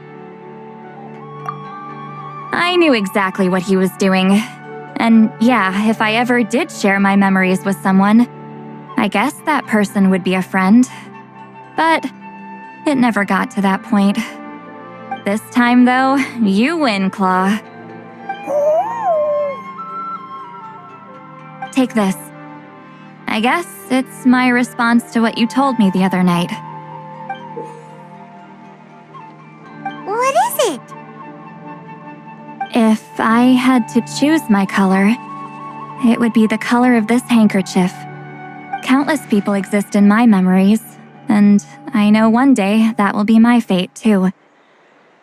Speaker 6: I knew exactly what he was doing. And yeah, if I ever did share my memories with someone, I guess that person would be a friend. But it never got to that point. This time, though, you win, Claw. Take this. I guess it's my response to what you told me the other night.
Speaker 1: What is it?
Speaker 6: If I had to choose my color, it would be the color of this handkerchief. Countless people exist in my memories, and I know one day that will be my fate too.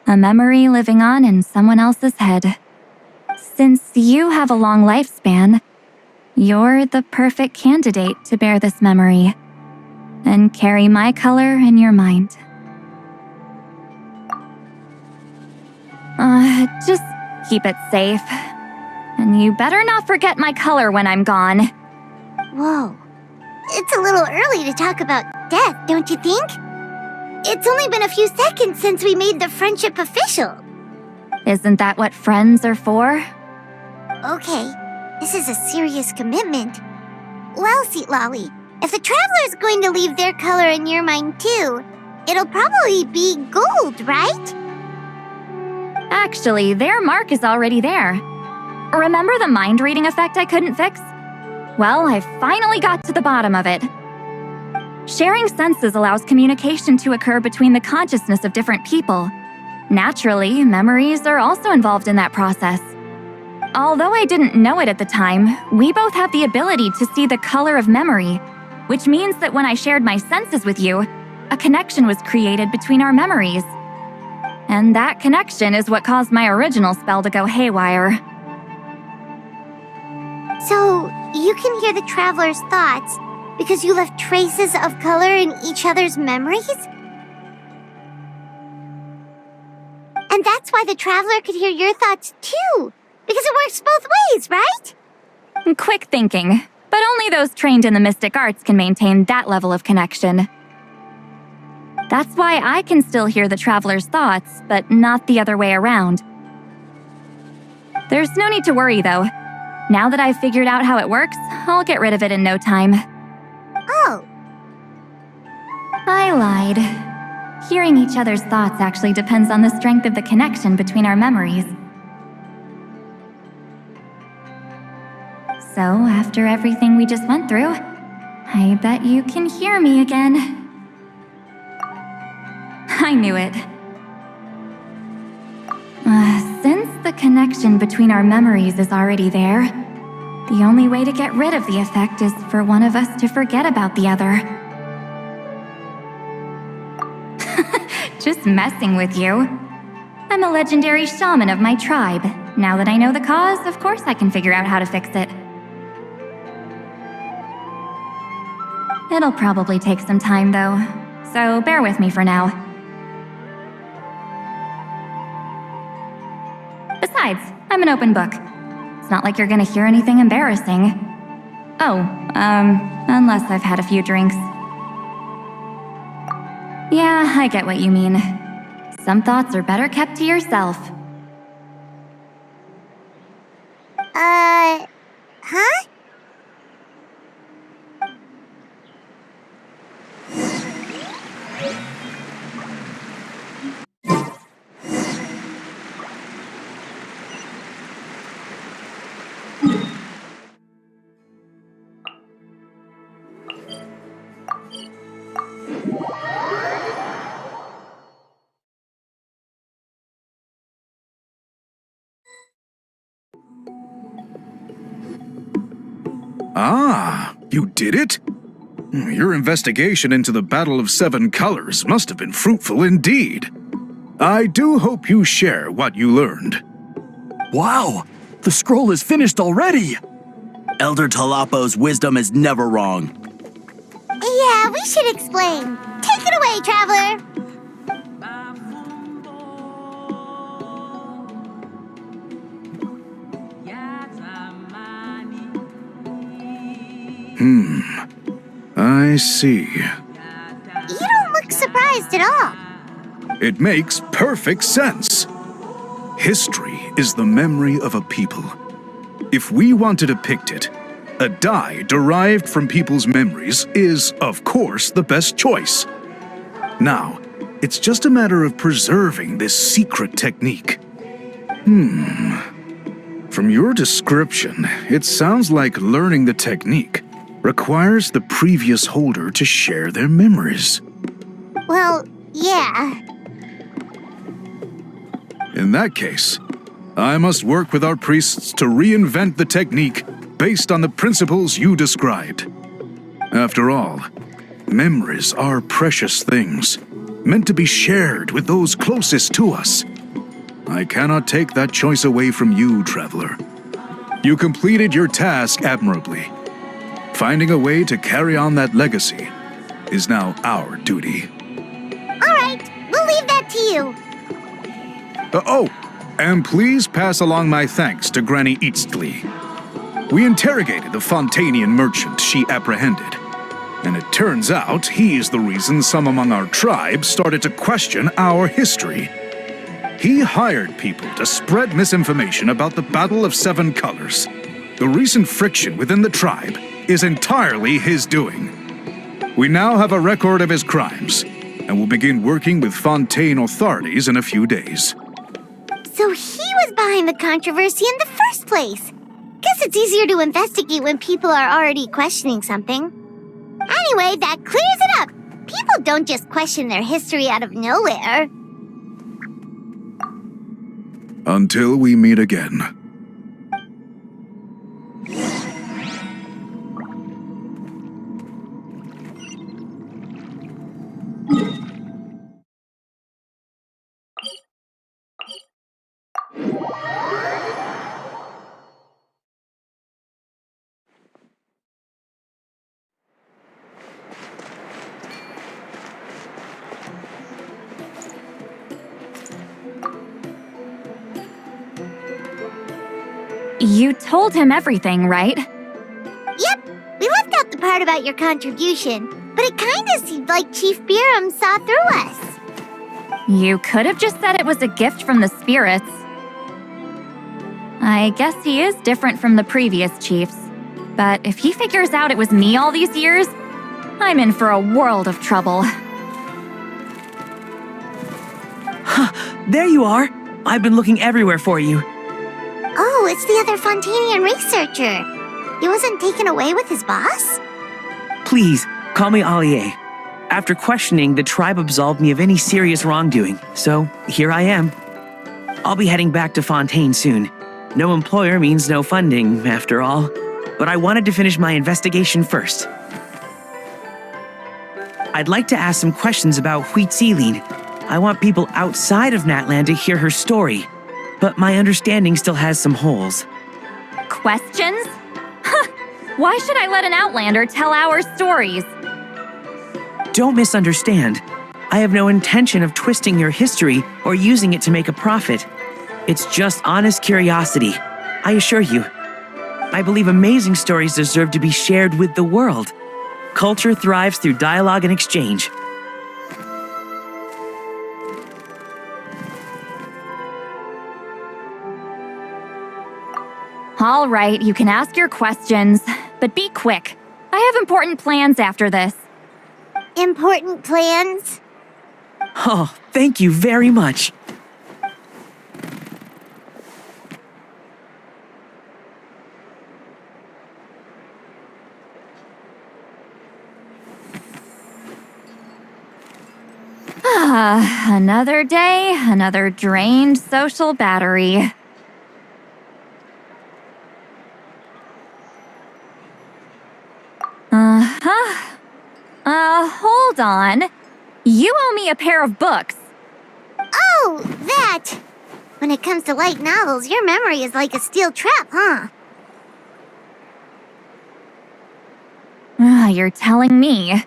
Speaker 6: A memory living on in someone else's head. Since you have a long lifespan, you're the perfect candidate to bear this memory and carry my color in your mind. Just keep it safe. And you better not forget my color when I'm gone.
Speaker 1: Whoa. It's a little early to talk about death, don't you think? It's only been a few seconds since we made the friendship official.
Speaker 6: Isn't that what friends are for?
Speaker 1: Okay, this is a serious commitment. Well, Seat Lolly, if the Traveler's going to leave their color in your mind too, it'll probably be gold, right?
Speaker 6: Actually, their mark is already there. Remember the mind reading effect I couldn't fix? Well, I finally got to the bottom of it. Sharing senses allows communication to occur between the consciousness of different people. Naturally, memories are also involved in that process. Although I didn't know it at the time, we both have the ability to see the color of memory, which means that when I shared my senses with you, a connection was created between our memories. And that connection is what caused my original spell to go haywire.
Speaker 1: So, you can hear the Traveler's thoughts because you left traces of color in each other's memories? And that's why the Traveler could hear your thoughts too, because it works both ways, right?
Speaker 6: Quick thinking, but only those trained in the mystic arts can maintain that level of connection. That's why I can still hear the Traveler's thoughts, but not the other way around. There's no need to worry, though. Now that I've figured out how it works, I'll get rid of it in no time.
Speaker 1: Oh.
Speaker 6: I lied. Hearing each other's thoughts actually depends on the strength of the connection between our memories. So, after everything we just went through, I bet you can hear me again. I knew it. Since the connection between our memories is already there, the only way to get rid of the effect is for one of us to forget about the other. Just messing with you. I'm a legendary shaman of my tribe. Now that I know the cause, of course I can figure out how to fix it. It'll probably take some time, though, so bear with me for now. Besides, I'm an open book. It's not like you're gonna hear anything embarrassing. Oh, unless I've had a few drinks. Yeah, I get what you mean. Some thoughts are better kept to yourself.
Speaker 1: Huh?
Speaker 12: Ah, you did it? Your investigation into the Battle of Seven Colors must have been fruitful indeed. I do hope you share what you learned.
Speaker 10: Wow! The scroll is finished already!
Speaker 13: Elder Talapo's wisdom is never wrong.
Speaker 1: Yeah, we should explain. Take it away, Traveler!
Speaker 12: I see.
Speaker 1: You don't look surprised at all.
Speaker 12: It makes perfect sense. History is the memory of a people. If we want to depict it, a dye derived from people's memories is, of course, the best choice. Now, it's just a matter of preserving this secret technique. From your description, it sounds like learning the technique requires the previous holder to share their memories.
Speaker 1: Well, yeah.
Speaker 12: In that case, I must work with our priests to reinvent the technique based on the principles you described. After all, memories are precious things, meant to be shared with those closest to us. I cannot take that choice away from you, Traveler. You completed your task admirably. Finding a way to carry on that legacy is now our duty.
Speaker 1: All right, we'll leave that to you.
Speaker 12: And please pass along my thanks to Granny Eastly. We interrogated the Fontanian merchant she apprehended, and it turns out he is the reason some among our tribe started to question our history. He hired people to spread misinformation about the Battle of Seven Colors. The recent friction within the tribe is entirely his doing. We now have a record of his crimes, and will begin working with Fontaine authorities in a few days.
Speaker 1: So he was behind the controversy in the first place. Guess it's easier to investigate when people are already questioning something. Anyway, that clears it up. People don't just question their history out of nowhere.
Speaker 12: Until we meet again.
Speaker 6: You told him everything, right?
Speaker 1: Yep, we left out the part about your contribution, but it kinda seemed like Chief Biram saw through us.
Speaker 6: You could have just said it was a gift from the spirits. I guess he is different from the previous chiefs. But if he figures out it was me all these years, I'm in for a world of trouble.
Speaker 4: There you are! I've been looking everywhere for you.
Speaker 1: Oh, it's the other Fontanian researcher. He wasn't taken away with his boss?
Speaker 4: Please, call me Allier. After questioning, the tribe absolved me of any serious wrongdoing, so here I am. I'll be heading back to Fontaine soon. No employer means no funding, after all. But I wanted to finish my investigation first. I'd like to ask some questions about Huitziline. I want people outside of Natlan to hear her story, but my understanding still has some holes.
Speaker 6: Questions? Huh! Why should I let an Outlander tell our stories?
Speaker 4: Don't misunderstand. I have no intention of twisting your history or using it to make a profit. It's just honest curiosity, I assure you. I believe amazing stories deserve to be shared with the world. Culture thrives through dialogue and exchange.
Speaker 6: All right, you can ask your questions, but be quick. I have important plans after this.
Speaker 1: Important plans?
Speaker 4: Oh, thank you very much.
Speaker 6: Another day, another drained social battery. Hold on. You owe me a pair of books.
Speaker 1: Oh, that! When it comes to light novels, your memory is like a steel trap, huh?
Speaker 6: You're telling me.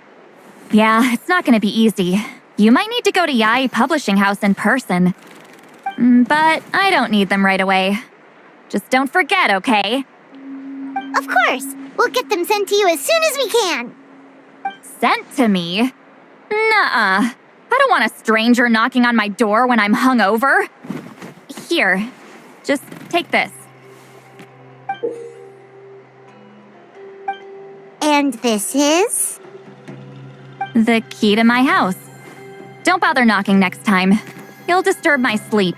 Speaker 6: Yeah, it's not gonna be easy. You might need to go to Yai Publishing House in person. But I don't need them right away. Just don't forget, okay?
Speaker 1: Of course! We'll get them sent to you as soon as we can!
Speaker 6: Sent to me? Nuh-uh. I don't want a stranger knocking on my door when I'm hungover. Here, just take this.
Speaker 1: And this is?
Speaker 6: The key to my house. Don't bother knocking next time. You'll disturb my sleep.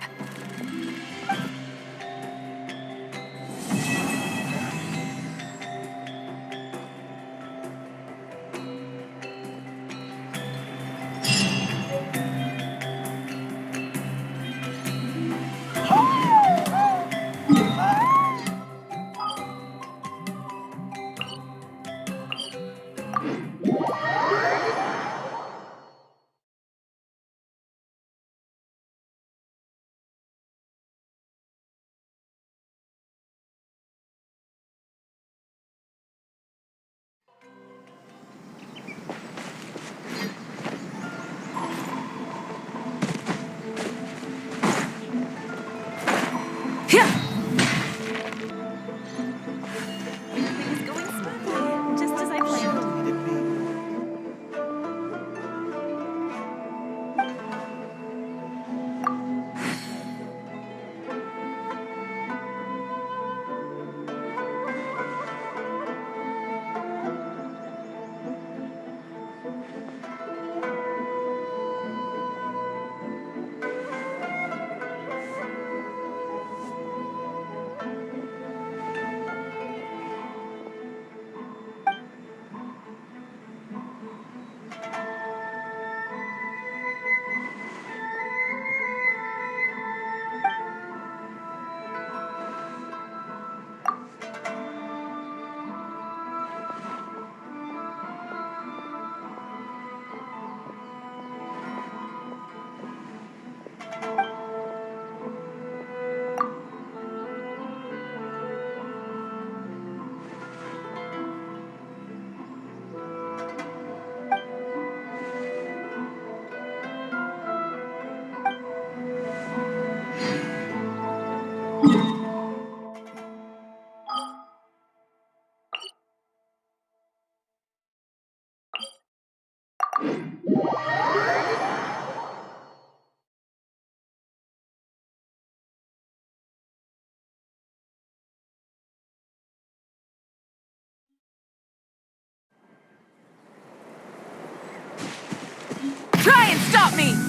Speaker 5: stop me!